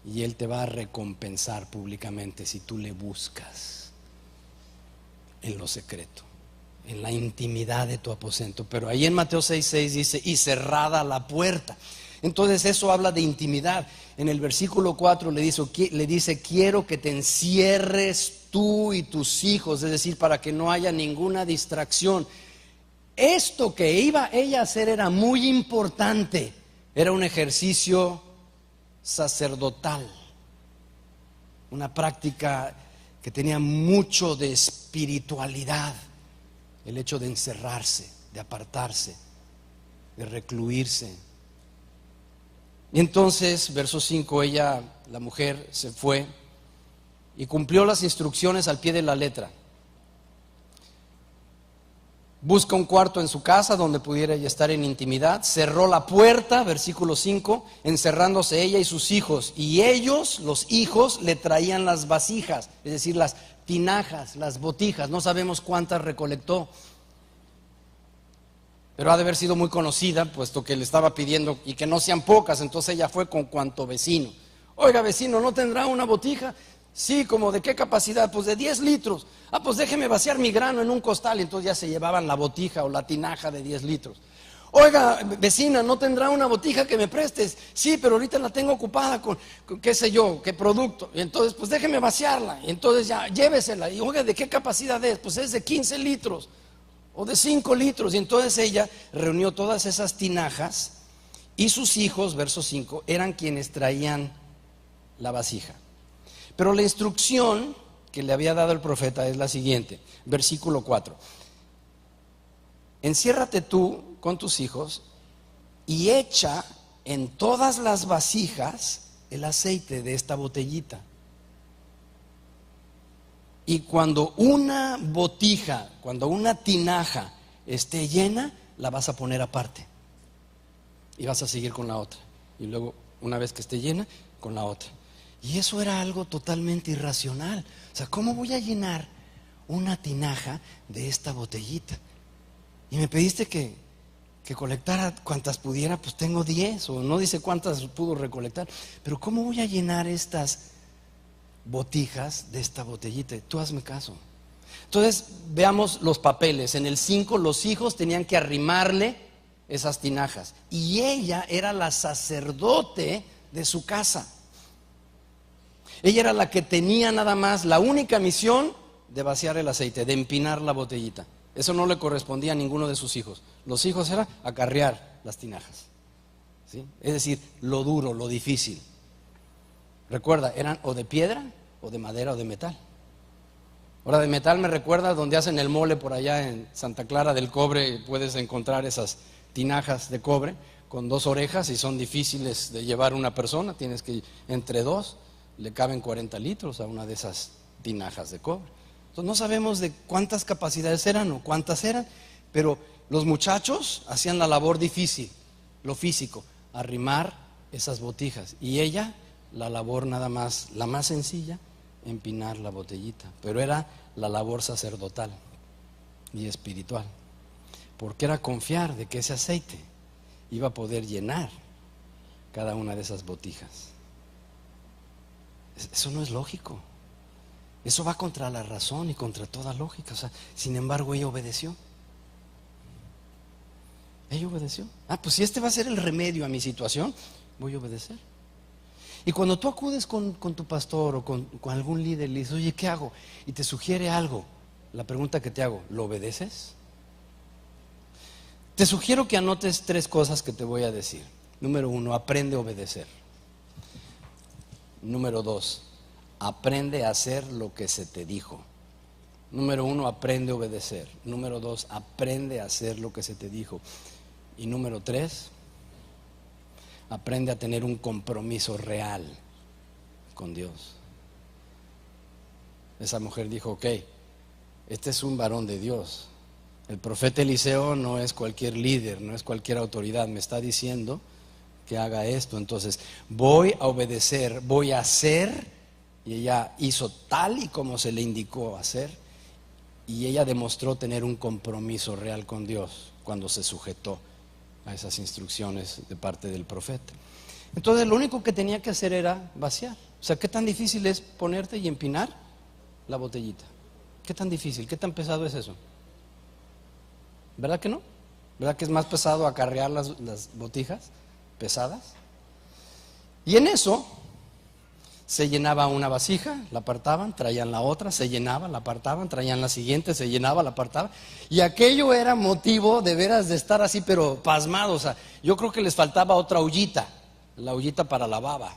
Y Él te va a recompensar públicamente si tú le buscas en lo secreto, en la intimidad de tu aposento. Pero ahí en Mateo 6:6 dice, y cerrada la puerta. Entonces eso habla de intimidad. En el versículo 4 le dice, quiero que te encierres tú y tus hijos, es decir, para que no haya ninguna distracción. Esto que iba ella a hacer era muy importante, era un ejercicio sacerdotal, una práctica que tenía mucho de espiritualidad, el hecho de encerrarse, de apartarse, de recluirse. Y entonces, verso 5, la mujer, se fue y cumplió las instrucciones al pie de la letra. Busca un cuarto en su casa donde pudiera ella estar en intimidad. Cerró la puerta, versículo 5, encerrándose ella y sus hijos. Y ellos, los hijos, le traían las vasijas, es decir, las tinajas, las botijas. No sabemos cuántas recolectó, pero ha de haber sido muy conocida, puesto que le estaba pidiendo y que no sean pocas. Entonces ella fue con cuanto vecino. Oiga, vecino, ¿no tendrá una botija? Sí, ¿como de qué capacidad? Pues de 10 litros. Ah, pues déjeme vaciar mi grano en un costal. Y entonces ya se llevaban la botija o la tinaja de 10 litros. Oiga, vecina, ¿no tendrá una botija que me prestes? Sí, pero ahorita la tengo ocupada con qué sé yo, qué producto. Y entonces, pues déjeme vaciarla. Y entonces ya, llévesela. Y oiga, ¿de qué capacidad es? Pues es de 15 litros o de 5 litros. Y entonces ella reunió todas esas tinajas y sus hijos, verso 5, eran quienes traían la vasija. Pero la instrucción que le había dado el profeta es la siguiente, versículo 4. Enciérrate tú con tus hijos y echa en todas las vasijas el aceite de esta botellita. Y cuando una botija, cuando una tinaja esté llena, la vas a poner aparte. Y vas a seguir con la otra. Y luego, una vez que esté llena, con la otra. Y eso era algo totalmente irracional. O sea, ¿cómo voy a llenar una tinaja de esta botellita? Y me pediste que colectara cuantas pudiera, pues tengo 10, o no dice cuántas pudo recolectar. Pero ¿cómo voy a llenar estas botijas de esta botellita? Tú hazme caso. Entonces, veamos los papeles. En el 5, los hijos tenían que arrimarle esas tinajas. Y ella era la sacerdote de su casa. Ella era la que tenía nada más la única misión de vaciar el aceite, de empinar la botellita. Eso no le correspondía a ninguno de sus hijos. Los hijos era acarrear las tinajas, ¿sí? Es decir, lo duro, lo difícil. Recuerda, eran o de piedra, o de madera, o de metal. Ahora, de metal me recuerda donde hacen el mole por allá en Santa Clara del Cobre. Puedes encontrar esas tinajas de cobre con 2 orejas y son difíciles de llevar una persona. Tienes que, entre 2, le caben 40 litros a una de esas tinajas de cobre. Entonces no sabemos de cuántas capacidades eran o cuántas eran, pero los muchachos hacían la labor difícil, lo físico, arrimar esas botijas. Y ella, la labor nada más, la más sencilla, empinar la botellita. Pero era la labor sacerdotal y espiritual, porque era confiar de que ese aceite iba a poder llenar cada una de esas botijas. Eso no es lógico. Eso va contra la razón y contra toda lógica. O sea, sin embargo, ella obedeció. Ella obedeció. Ah, pues si este va a ser el remedio a mi situación, voy a obedecer. Y cuando tú acudes con tu pastor o con algún líder, le dices, oye, ¿qué hago? Y te sugiere algo. La pregunta que te hago, ¿lo obedeces? Te sugiero que anotes 3 cosas que te voy a decir. Número 1, aprende a obedecer. Número 2, aprende a hacer lo que se te dijo. Número 1, aprende a obedecer. Número 2, aprende a hacer lo que se te dijo. Y número 3, aprende a tener un compromiso real con Dios. Esa mujer dijo, ok, este es un varón de Dios. El profeta Eliseo no es cualquier líder, no es cualquier autoridad. Me está diciendo que haga esto, entonces voy a obedecer, voy a hacer. Y ella hizo tal y como se le indicó hacer, y ella demostró tener un compromiso real con Dios cuando se sujetó a esas instrucciones de parte del profeta. Entonces lo único que tenía que hacer era vaciar. O sea, ¿qué tan difícil es ponerte y empinar la botellita? ¿Qué tan difícil, qué tan pesado es eso? ¿Verdad que no? ¿Verdad que es más pesado acarrear las botijas? pesadas. Y en eso se llenaba una vasija, la apartaban, traían la otra, se llenaba, la apartaban, traían la siguiente, se llenaba, la apartaban. Y aquello era motivo de veras de estar así, pero pasmados. O sea, yo creo que les faltaba otra ollita, la ollita para la baba.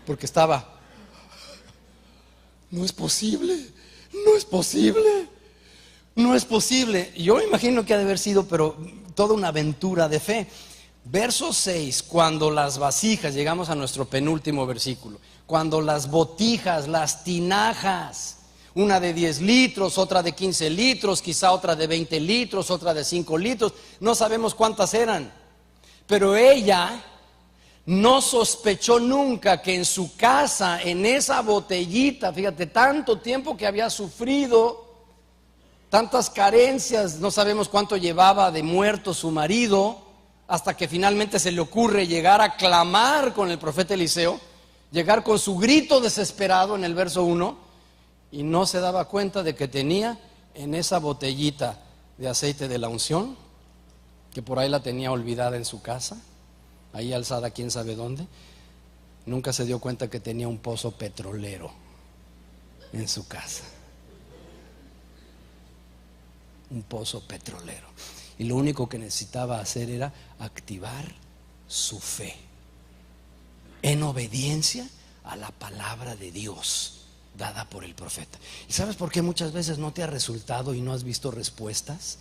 Porque estaba, no es posible, no es posible, no es posible. Yo me imagino que ha de haber sido, pero toda una aventura de fe. Verso 6, cuando las vasijas, llegamos a nuestro penúltimo versículo, cuando las botijas, las tinajas, una de 10 litros, otra de 15 litros, quizá otra de 20 litros, otra de 5 litros, no sabemos cuántas eran, pero ella no sospechó nunca que en su casa, en esa botellita, fíjate, tanto tiempo que había sufrido, tantas carencias, no sabemos cuánto llevaba de muerto su marido, hasta que finalmente se le ocurre llegar a clamar con el profeta Eliseo, llegar con su grito desesperado en el verso 1, y no se daba cuenta de que tenía en esa botellita de aceite de la unción, que por ahí la tenía olvidada en su casa, ahí alzada quién sabe dónde. Nunca se dio cuenta que tenía un pozo petrolero en su casa, un pozo petrolero. Y lo único que necesitaba hacer era activar su fe en obediencia a la palabra de Dios dada por el profeta. ¿Y sabes por qué muchas veces no te ha resultado y no has visto respuestas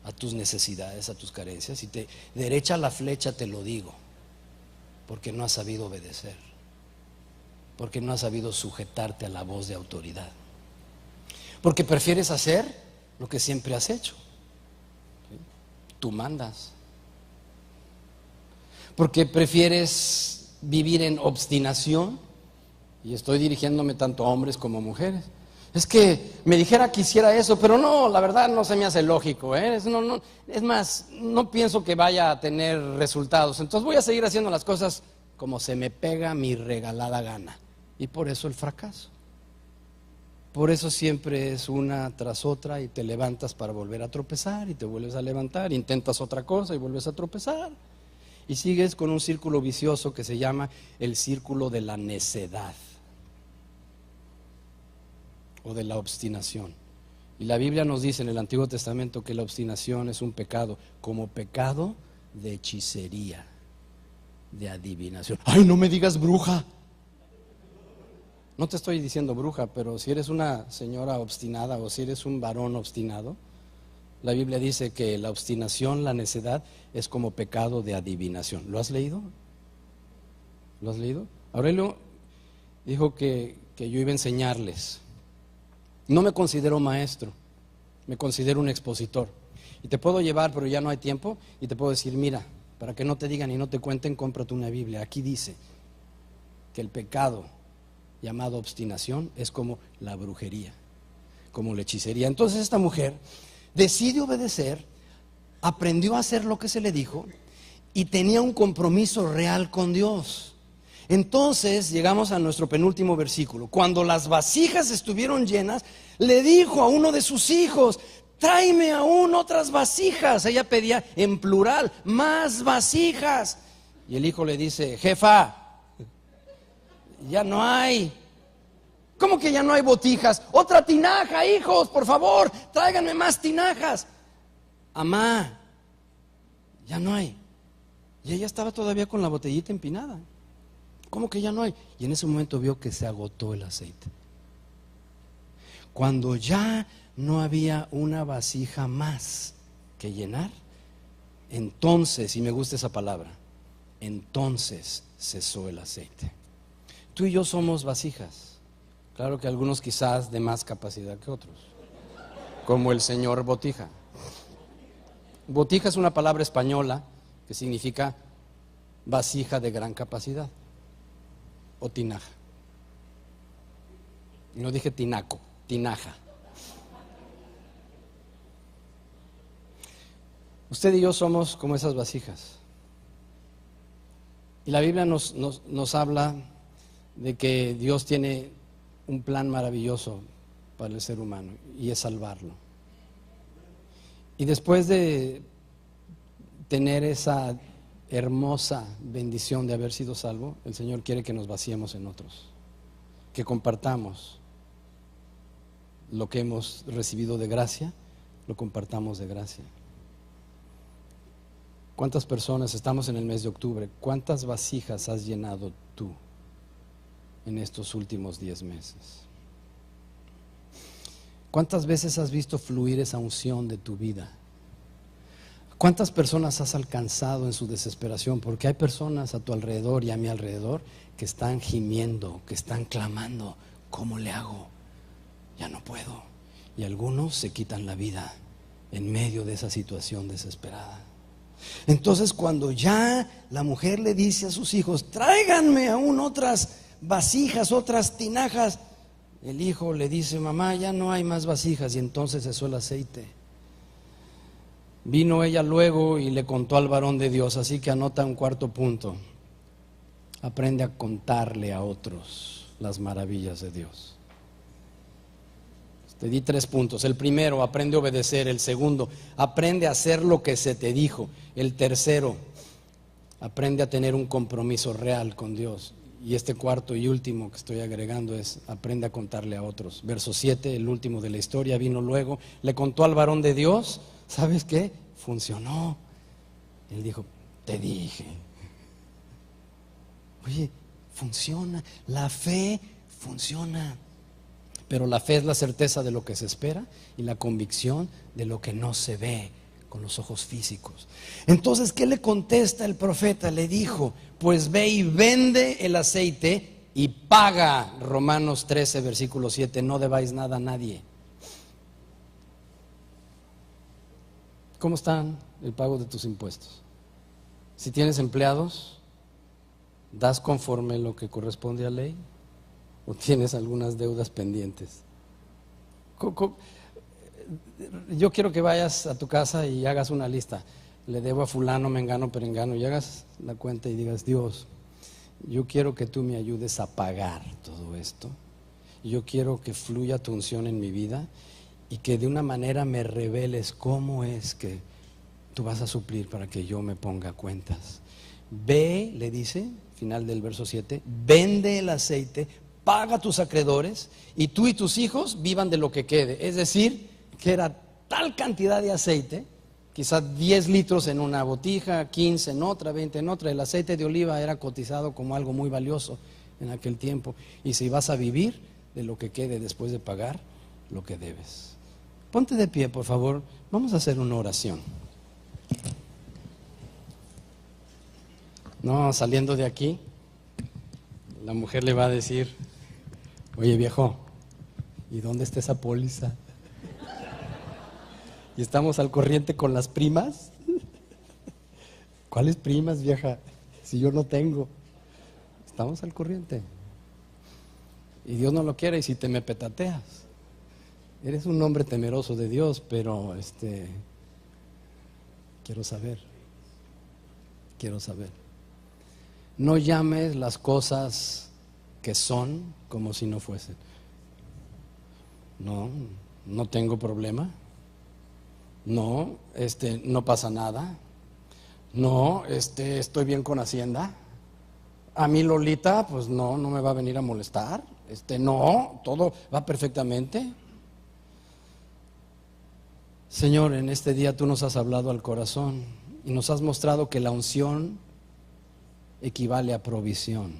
a tus necesidades, a tus carencias? Y te derecha la flecha, te lo digo, porque no has sabido obedecer, porque no has sabido sujetarte a la voz de autoridad, porque prefieres hacer lo que siempre has hecho. Tú mandas, porque prefieres vivir en obstinación, y estoy dirigiéndome tanto a hombres como a mujeres. Es que me dijera que hiciera eso, pero no, la verdad no se me hace lógico, es más, no pienso que vaya a tener resultados, entonces voy a seguir haciendo las cosas como se me pega mi regalada gana, y por eso el fracaso. Por eso siempre es una tras otra y te levantas para volver a tropezar y te vuelves a levantar, intentas otra cosa y vuelves a tropezar. Y sigues con un círculo vicioso que se llama el círculo de la necedad o de la obstinación. Y la Biblia nos dice en el Antiguo Testamento que la obstinación es un pecado, como pecado de hechicería, de adivinación. ¡Ay, no me digas bruja! No te estoy diciendo bruja, pero si eres una señora obstinada o si eres un varón obstinado, la Biblia dice que la obstinación, la necedad, es como pecado de adivinación. ¿Lo has leído? ¿Lo has leído? Aurelio dijo que yo iba a enseñarles. No me considero maestro, me considero un expositor. Y te puedo llevar, pero ya no hay tiempo, y te puedo decir, mira, para que no te digan y no te cuenten, cómprate una Biblia. Aquí dice que el pecado llamado obstinación es como la brujería, como la hechicería. Entonces esta mujer decide obedecer, aprendió a hacer lo que se le dijo y tenía un compromiso real con Dios. Entonces llegamos a nuestro penúltimo versículo. Cuando las vasijas estuvieron llenas, le dijo a uno de sus hijos: tráeme aún otras vasijas. Ella pedía en plural, más vasijas. Y el hijo le dice: jefa, ya no hay. ¿Cómo que ya no hay botijas? Otra tinaja, hijos, por favor, tráiganme más tinajas. Amá, ya no hay. Y ella estaba todavía con la botellita empinada. ¿Cómo que ya no hay? Y en ese momento vio que se agotó el aceite. Cuando ya no había una vasija más que llenar, entonces, y me gusta esa palabra, entonces cesó el aceite. Tú y yo somos vasijas. Claro que algunos quizás de más capacidad que otros, como el señor Botija. Botija es una palabra española que significa vasija de gran capacidad o tinaja. No dije tinaco, tinaja. Usted y yo somos como esas vasijas. Y la Biblia nos habla de que Dios tiene un plan maravilloso para el ser humano, y es salvarlo. Y después de tener esa hermosa bendición de haber sido salvo, el Señor quiere que nos vaciemos en otros, que compartamos lo que hemos recibido de gracia, lo compartamos de gracia. ¿Cuántas personas, estamos en el mes de octubre, cuántas vasijas has llenado tú en estos últimos 10 meses? ¿Cuántas veces has visto fluir esa unción de tu vida? ¿Cuántas personas has alcanzado en su desesperación? Porque hay personas a tu alrededor y a mi alrededor que están gimiendo, que están clamando, ¿cómo le hago? Ya no puedo. Y algunos se quitan la vida en medio de esa situación desesperada. Entonces, cuando ya la mujer le dice a sus hijos, tráiganme aún otras vasijas, otras tinajas, el hijo le dice, mamá, ya no hay más vasijas, y entonces cesó el aceite. Vino ella luego y le contó al varón de Dios, así que anota un cuarto punto: aprende a contarle a otros las maravillas de Dios. Te di 3 puntos. El primero, aprende a obedecer. El segundo, aprende a hacer lo que se te dijo. El tercero, aprende a tener un compromiso real con Dios. Y este cuarto y último que estoy agregando es, aprende a contarle a otros. Verso 7, el último de la historia, vino luego, le contó al varón de Dios. ¿Sabes qué? Funcionó. Él dijo, te dije. Oye, funciona. La fe funciona. Pero la fe es la certeza de lo que se espera y la convicción de lo que no se ve con los ojos físicos. Entonces, ¿qué le contesta el profeta? Le dijo, pues ve y vende el aceite y paga. Romanos 13, versículo 7, no debáis nada a nadie. ¿Cómo están el pago de tus impuestos? Si tienes empleados, ¿das conforme lo que corresponde a ley? ¿O tienes algunas deudas pendientes? Yo quiero que vayas a tu casa y hagas una lista. Le debo a fulano, mengano, perengano, y hagas la cuenta y digas, Dios, yo quiero que tú me ayudes a pagar todo esto. Yo quiero que fluya tu unción en mi vida y que de una manera me reveles cómo es que tú vas a suplir para que yo me ponga cuentas. Ve, le dice, final del verso 7, vende el aceite, paga a tus acreedores y tú y tus hijos vivan de lo que quede. Es decir, que era tal cantidad de aceite, quizás 10 litros en una botija, 15 en otra, 20 en otra. El aceite de oliva era cotizado como algo muy valioso en aquel tiempo. Y si vas a vivir de lo que quede después de pagar lo que debes. Ponte de pie, por favor. Vamos a hacer una oración. No, saliendo de aquí, la mujer le va a decir, oye viejo, ¿y dónde está esa póliza? ¿Y estamos al corriente con las primas? ¿Cuáles primas, vieja? Si yo no tengo. Estamos al corriente. Y Dios no lo quiere, y si te me petateas. Eres un hombre temeroso de Dios, pero quiero saber. No llames las cosas que son como si no fuesen. No tengo problema. No, no pasa nada. No, estoy bien con Hacienda. A mí Lolita, pues no me va a venir a molestar. No, todo va perfectamente. Señor, en este día tú nos has hablado al corazón y nos has mostrado que la unción equivale a provisión.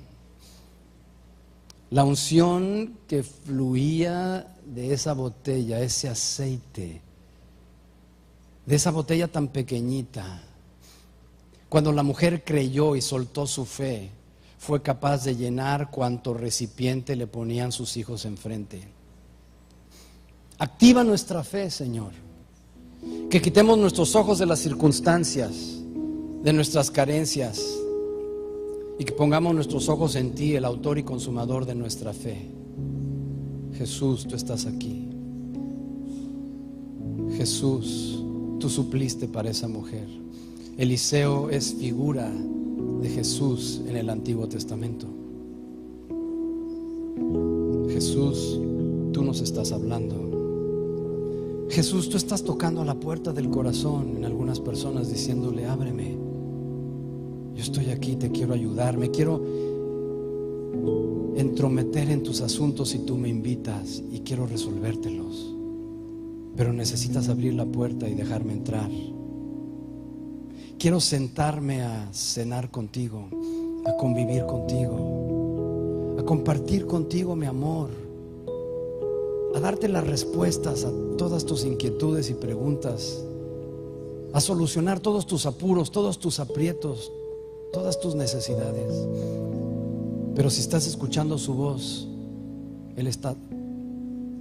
La unción que fluía de esa botella, ese aceite, de esa botella tan pequeñita, cuando la mujer creyó y soltó su fe, fue capaz de llenar cuanto recipiente le ponían sus hijos enfrente. Activa nuestra fe, Señor. Que quitemos nuestros ojos de las circunstancias, de nuestras carencias, y que pongamos nuestros ojos en ti, el autor y consumador de nuestra fe. Jesús, tú estás aquí. Jesús, tú supliste para esa mujer. Eliseo es figura de Jesús en el Antiguo Testamento. Jesús, tú nos estás hablando. Jesús, tú estás tocando a la puerta del corazón en algunas personas diciéndole, ábreme. Yo estoy aquí, te quiero ayudar, me quiero entrometer en tus asuntos si tú me invitas y quiero resolvértelos. Pero necesitas abrir la puerta y dejarme entrar. Quiero sentarme a cenar contigo, a convivir contigo, a compartir contigo mi amor, a darte las respuestas a todas tus inquietudes y preguntas, a solucionar todos tus apuros, todos tus aprietos, todas tus necesidades. Pero si estás escuchando su voz, Él está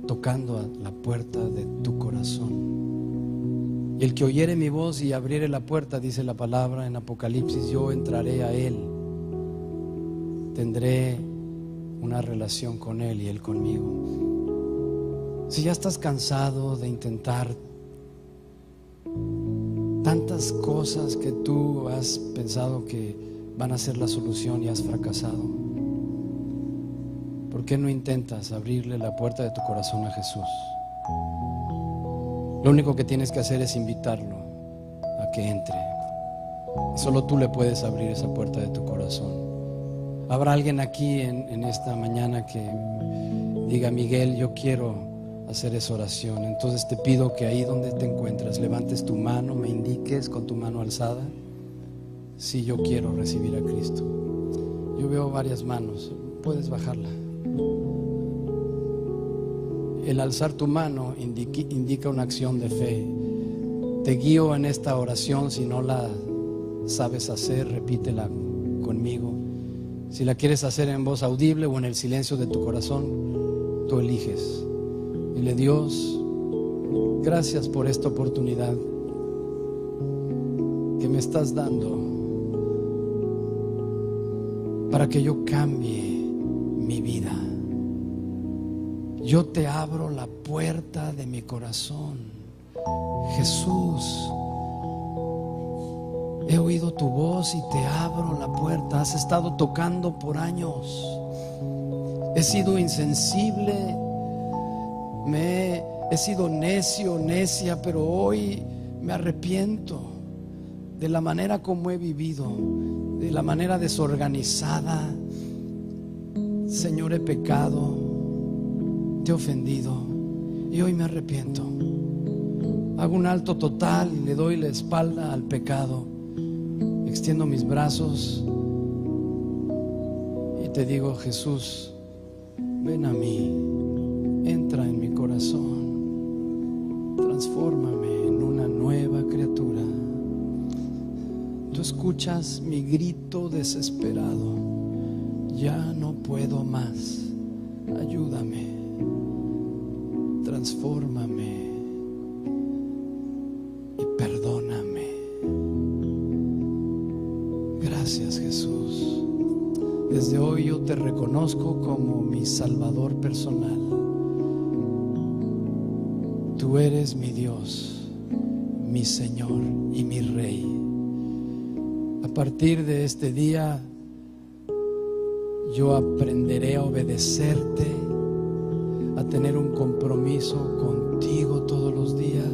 tocando a la puerta de tu corazón. Y el que oyere mi voz y abriere la puerta, dice la palabra en Apocalipsis, yo entraré a Él, tendré una relación con Él y Él conmigo. Si ya estás cansado de intentar tantas cosas que tú has pensado que van a ser la solución y has fracasado, ¿por qué no intentas abrirle la puerta de tu corazón a Jesús? Lo único que tienes que hacer es invitarlo a que entre. Solo tú le puedes abrir esa puerta de tu corazón. Habrá alguien aquí en esta mañana que diga: Miguel, yo quiero hacer esa oración. Entonces te pido que ahí donde te encuentras levantes tu mano, me indiques con tu mano alzada: sí, yo quiero recibir a Cristo. Yo veo varias manos, puedes bajarla. El alzar tu mano indica una acción de fe. Te guío en esta oración. Si no la sabes hacer, repítela conmigo. Si la quieres hacer en voz audible o en el silencio de tu corazón, tú eliges. Dile: Dios, gracias por esta oportunidad que me estás dando para que yo cambie mi vida. Yo te abro la puerta de mi corazón. Jesús, he oído tu voz y te abro la puerta. Has estado tocando por años. He sido insensible, he sido necio, necia, pero hoy me arrepiento de la manera como he vivido, de la manera desorganizada. Señor, he pecado, te he ofendido y hoy me arrepiento. Hago un alto total y le doy la espalda al pecado. Extiendo mis brazos y te digo: Jesús, ven a mí, entra en mi corazón, transfórmame en una nueva criatura. Tú escuchas mi grito desesperado: ya no puedo más, ayúdame. Transfórmame y perdóname. Gracias, Jesús. Desde hoy yo te reconozco como mi Salvador personal. Tú eres mi Dios, mi Señor y mi Rey. A partir de este día yo aprenderé a obedecerte, a tener un compromiso contigo todos los días.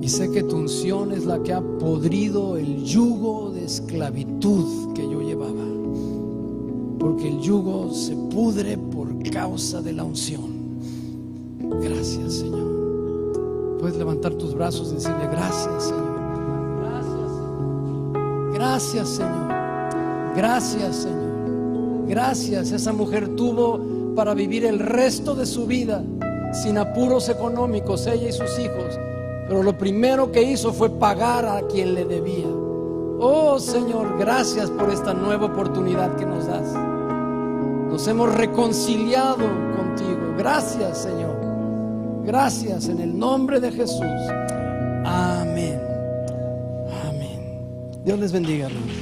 Y sé que tu unción es la que ha podrido el yugo de esclavitud que yo llevaba, porque el yugo se pudre por causa de la unción. Gracias, Señor. Puedes levantar tus brazos y decirle: gracias, Señor. Gracias, Señor. Gracias, Señor. Gracias. Esa mujer tuvo para vivir el resto de su vida sin apuros económicos, ella y sus hijos, pero lo primero que hizo fue pagar a quien le debía. Oh Señor, gracias por esta nueva oportunidad que nos das. Nos hemos reconciliado contigo. Gracias, Señor. Gracias en el nombre de Jesús. Amén. Amén. Dios les bendiga, hermanos.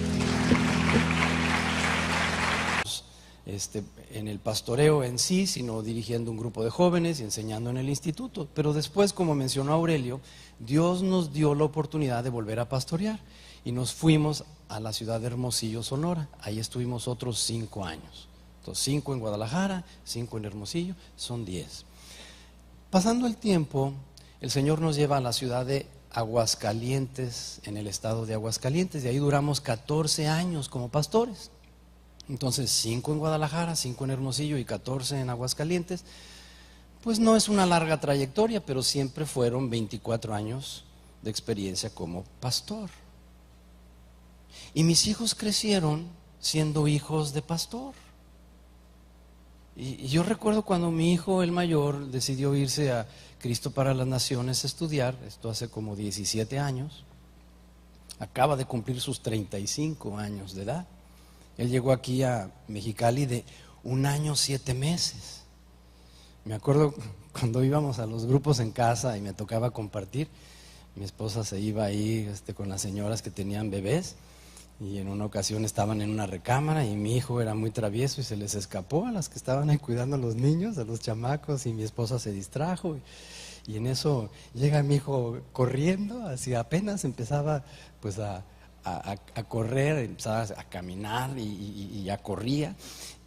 En el pastoreo en sí, sino dirigiendo un grupo de jóvenes y enseñando en el instituto. Pero después, como mencionó Aurelio, Dios nos dio la oportunidad de volver a pastorear y nos fuimos a la ciudad de Hermosillo, Sonora. Ahí estuvimos otros 5 años. Entonces, 5 en Guadalajara, 5 en Hermosillo, son 10. Pasando el tiempo, el Señor nos lleva a la ciudad de Aguascalientes, en el estado de Aguascalientes, y ahí duramos 14 años como pastores. Entonces 5 en Guadalajara, 5 en Hermosillo y 14 en Aguascalientes. Pues no es una larga trayectoria, pero siempre fueron 24 años de experiencia como pastor. Y mis hijos crecieron siendo hijos de pastor. Y yo recuerdo cuando mi hijo, el mayor, decidió irse a Cristo para las Naciones a estudiar, esto hace como 17 años, acaba de cumplir sus 35 años de edad. Él llegó aquí a Mexicali de 1 año 7 meses. Me acuerdo cuando íbamos a los grupos en casa y me tocaba compartir, mi esposa se iba ahí con las señoras que tenían bebés, y en una ocasión estaban en una recámara y mi hijo era muy travieso y se les escapó a las que estaban ahí cuidando a los niños, a los chamacos, y mi esposa se distrajo y en eso llega mi hijo corriendo, así apenas empezaba pues a correr, empezaba a caminar y ya corría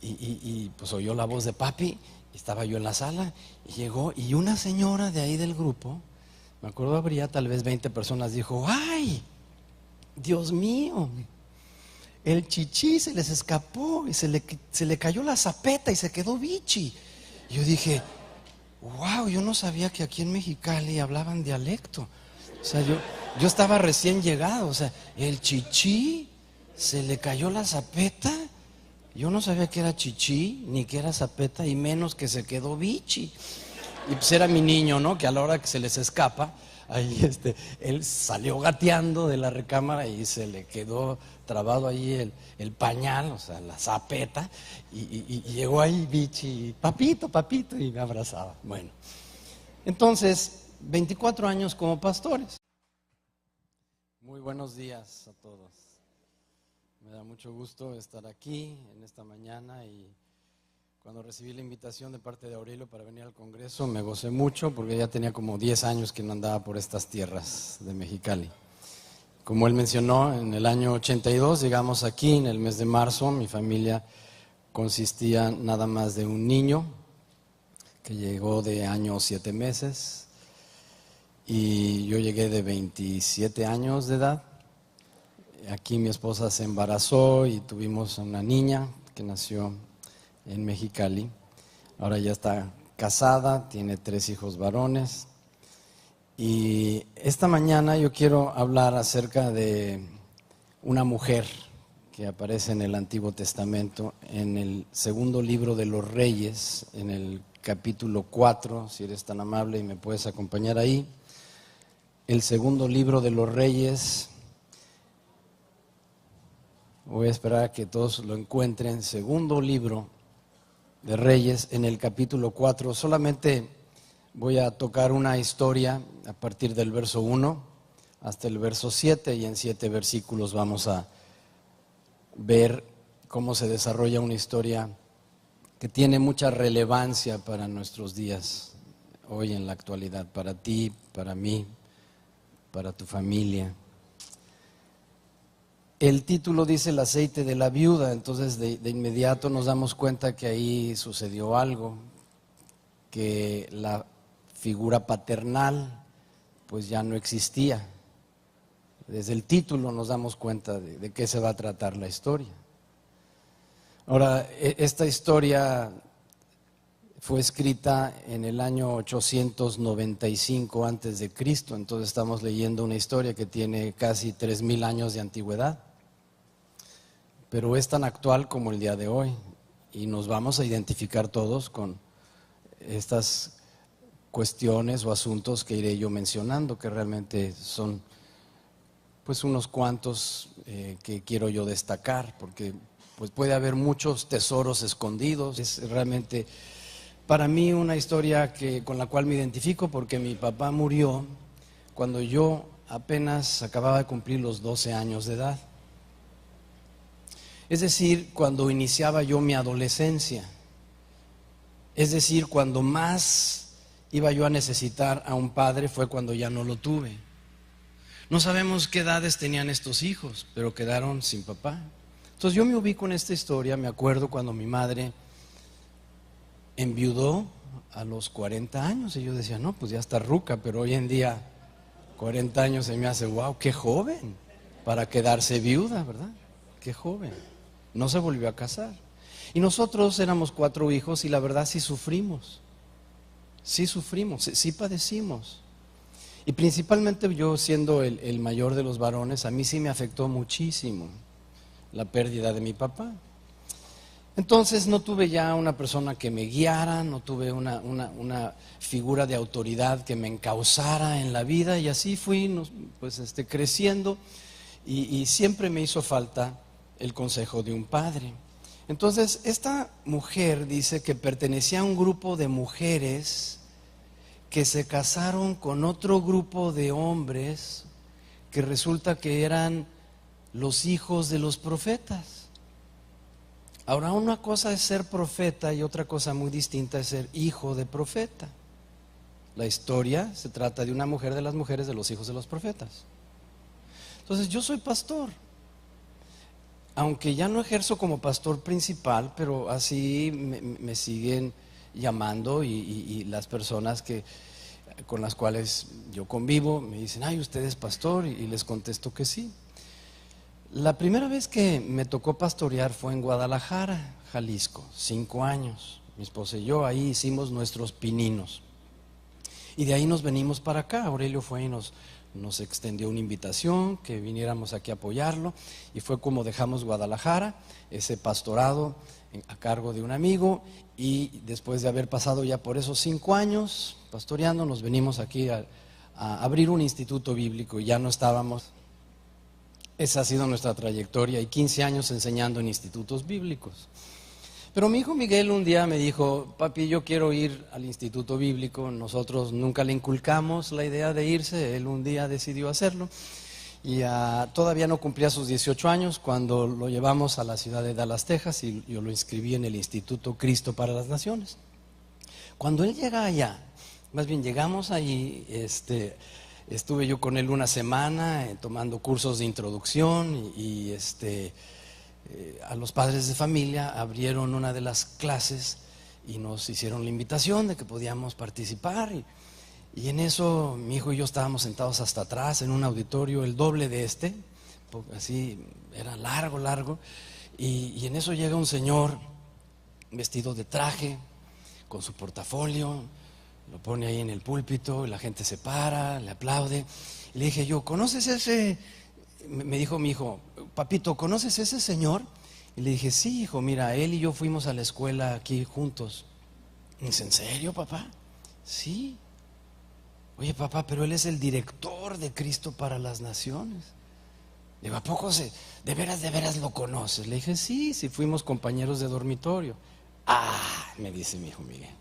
y pues oyó la voz de papi, y estaba yo en la sala y llegó, y una señora de ahí del grupo, me acuerdo habría tal vez 20 personas, dijo: ¡ay, Dios mío! El chichi se les escapó y se le cayó la zapeta y se quedó bichi. Y yo dije: wow, yo no sabía que aquí en Mexicali hablaban dialecto. O sea, yo estaba recién llegado. O sea, el chichi se le cayó la zapeta. Yo no sabía que era chichi ni que era zapeta, y menos que se quedó bichi. Y pues era mi niño, ¿no? Que a la hora que se les escapa, ahí él salió gateando de la recámara y se le quedó trabado ahí el pañal, o sea, la zapeta, y llegó ahí bichi, papito, papito, y me abrazaba. Bueno, entonces, 24 años como pastores. Muy buenos días a todos. Me da mucho gusto estar aquí en esta mañana, y cuando recibí la invitación de parte de Aurelio para venir al Congreso me gocé mucho, porque ya tenía como 10 años que no andaba por estas tierras de Mexicali. Como él mencionó, en el año 82 llegamos aquí, en el mes de marzo. Mi familia consistía nada más de un niño que llegó de año 7 meses, y yo llegué de 27 años de edad. Aquí mi esposa se embarazó y tuvimos una niña que nació en Mexicali. Ahora ya está casada, tiene 3 hijos varones. Y esta mañana yo quiero hablar acerca de una mujer que aparece en el Antiguo Testamento, en el segundo libro de los Reyes, en el capítulo 4, si eres tan amable y me puedes acompañar ahí. El segundo libro de los Reyes, voy a esperar a que todos lo encuentren. Segundo libro de Reyes, en el capítulo 4, solamente voy a tocar una historia a partir del verso 1 hasta el verso 7, y en 7 versículos vamos a ver cómo se desarrolla una historia que tiene mucha relevancia para nuestros días, hoy en la actualidad, para ti, para mí, para tu familia. El título dice el aceite de la viuda, entonces de inmediato nos damos cuenta que ahí sucedió algo, que la figura paternal pues ya no existía. Desde el título nos damos cuenta de qué se va a tratar la historia. Ahora, esta historia fue escrita en el año 895 antes de Cristo, entonces estamos leyendo una historia que tiene casi 3000 años de antigüedad, pero es tan actual como el día de hoy, y nos vamos a identificar todos con estas cuestiones o asuntos que iré yo mencionando, que realmente son pues unos cuantos que quiero yo destacar, porque pues puede haber muchos tesoros escondidos. Es realmente para mí una historia con la cual me identifico, porque mi papá murió cuando yo apenas acababa de cumplir los 12 años de edad. Es decir, cuando iniciaba yo mi adolescencia. Es decir, cuando más iba yo a necesitar a un padre fue cuando ya no lo tuve. No sabemos qué edades tenían estos hijos, pero quedaron sin papá. Entonces yo me ubico en esta historia. Me acuerdo cuando mi madre enviudó a los 40 años, y yo decía, no, pues ya está ruca, pero hoy en día 40 años se me hace, wow, qué joven para quedarse viuda, ¿verdad? Qué joven. No se volvió a casar. Y nosotros éramos 4 hijos y la verdad sí sufrimos, sí padecimos. Y principalmente yo siendo el mayor de los varones, a mí sí me afectó muchísimo la pérdida de mi papá. Entonces no tuve ya una persona que me guiara, no tuve una figura de autoridad que me encauzara en la vida y así fui pues, creciendo y siempre me hizo falta el consejo de un padre. Entonces esta mujer dice que pertenecía a un grupo de mujeres que se casaron con otro grupo de hombres que resulta que eran los hijos de los profetas. Ahora, una cosa es ser profeta y otra cosa muy distinta es ser hijo de profeta. La historia se trata de una mujer de las mujeres de los hijos de los profetas. Entonces, yo soy pastor, aunque ya no ejerzo como pastor principal, pero así me siguen llamando y las personas con las cuales yo convivo me dicen, ay, ¿usted es pastor? Y les contesto que sí. La primera vez que me tocó pastorear fue en Guadalajara, Jalisco, 5 años. Mi esposa y yo ahí hicimos nuestros pininos. Y de ahí nos venimos para acá. Aurelio fue y nos extendió una invitación que viniéramos aquí a apoyarlo. Y fue como dejamos Guadalajara, ese pastorado a cargo de un amigo. Y después de haber pasado ya por esos 5 años pastoreando, nos venimos aquí a abrir un instituto bíblico y ya no estábamos. Esa ha sido nuestra trayectoria y 15 años enseñando en institutos bíblicos. Pero mi hijo Miguel un día me dijo, papi, yo quiero ir al instituto bíblico. Nosotros nunca le inculcamos la idea de irse, él un día decidió hacerlo. Y todavía no cumplía sus 18 años cuando lo llevamos a la ciudad de Dallas, Texas, y yo lo inscribí en el Instituto Cristo para las Naciones. Cuando él llega allá, más bien llegamos allí, estuve yo con él una semana tomando cursos de introducción y a los padres de familia abrieron una de las clases y nos hicieron la invitación de que podíamos participar y en eso mi hijo y yo estábamos sentados hasta atrás en un auditorio el doble de así era largo y en eso llega un señor vestido de traje con su portafolio. Lo pone ahí en el púlpito, y la gente se para, le aplaude. Y le dije yo, ¿conoces ese? Me dijo mi hijo, papito, ¿conoces ese señor? Y le dije, sí, hijo, mira, él y yo fuimos a la escuela aquí juntos. Y me dice, ¿en serio, papá? Sí. Oye, papá, pero él es el director de Cristo para las Naciones. Digo, ¿a poco de veras lo conoces? Le dije, sí, fuimos compañeros de dormitorio. Ah, me dice mi hijo Miguel.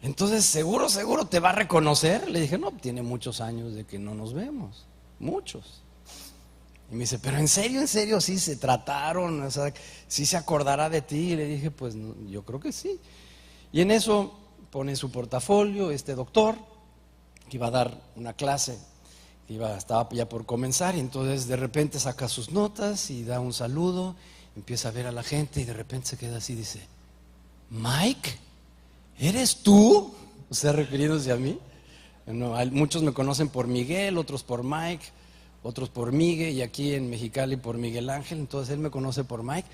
Entonces, seguro te va a reconocer. Le dije, no, tiene muchos años de que no nos vemos, muchos. Y me dice, pero en serio, sí se trataron, o sea, sí se acordará de ti. Y le dije, pues no, yo creo que sí. Y en eso pone en su portafolio este doctor que iba a dar una clase, estaba ya por comenzar, y entonces de repente saca sus notas y da un saludo, empieza a ver a la gente y de repente se queda así y dice, Mike, ¿eres tú? O sea, refiriéndose a mí. No, muchos me conocen por Miguel, otros por Mike, otros por Miguel, y aquí en Mexicali por Miguel Ángel. Entonces él me conoce por Mike.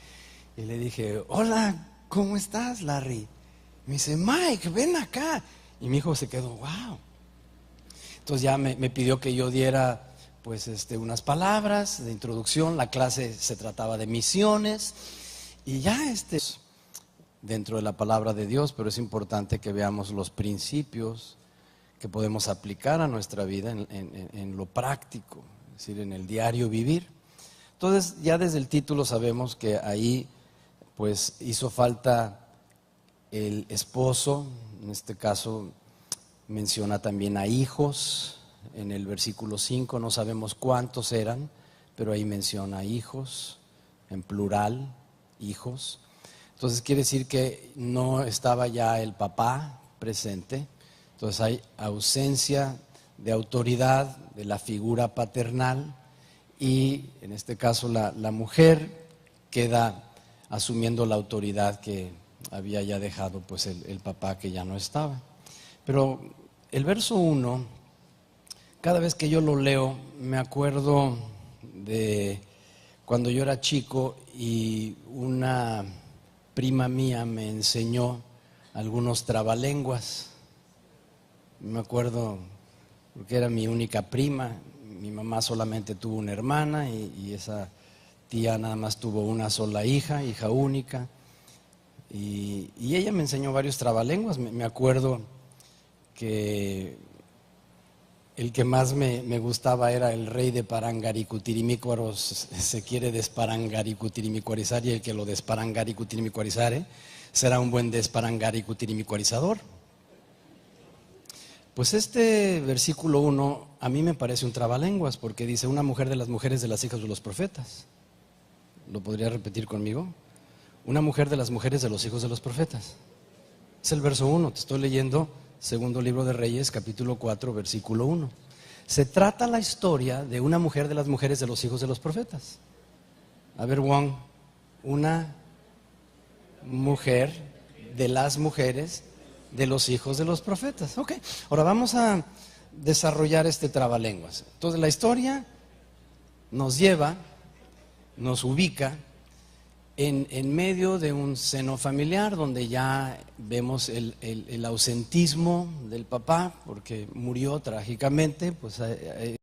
Y le dije, hola, ¿cómo estás, Larry? Me dice, Mike, ven acá. Y mi hijo se quedó, wow. Entonces ya me pidió que yo diera pues unas palabras de introducción. La clase se trataba de misiones y ya dentro de la palabra de Dios, pero es importante que veamos los principios que podemos aplicar a nuestra vida en lo práctico, es decir, en el diario vivir. Entonces ya desde el título sabemos que ahí pues hizo falta el esposo. En este caso menciona también a hijos. En el versículo 5 no sabemos cuántos eran, pero ahí menciona hijos, en plural, hijos. Entonces quiere decir que no estaba ya el papá presente. Entonces hay ausencia de autoridad de la figura paternal y en este caso la mujer queda asumiendo la autoridad que había ya dejado pues el papá que ya no estaba. Pero el verso 1 Cada vez que yo lo leo, me acuerdo de cuando yo era chico y una prima mía me enseñó algunos trabalenguas. Me acuerdo porque era mi única prima, mi mamá solamente tuvo una hermana y esa tía nada más tuvo una sola hija, hija única. Y ella me enseñó varios trabalenguas. Me acuerdo que el que más me gustaba era el rey de Parangaricutirimícuaros, se quiere desparangaricutirimícuarizar, y el que lo desparangaricutirimícuarizare será un buen desparangaricutirimícuarizador. Pues este versículo 1 a mí me parece un trabalenguas, porque dice una mujer de las mujeres de las hijas de los profetas. ¿Lo podría repetir conmigo? Una mujer de las mujeres de los hijos de los profetas. Es el verso 1, te estoy leyendo segundo libro de Reyes, capítulo 4, versículo 1. Se trata la historia de una mujer de las mujeres de los hijos de los profetas. A ver, Juan, una mujer de las mujeres de los hijos de los profetas. Ok, ahora vamos a desarrollar este trabalenguas. Entonces la historia nos lleva, nos ubica en medio de un seno familiar donde ya vemos el ausentismo del papá porque murió trágicamente, pues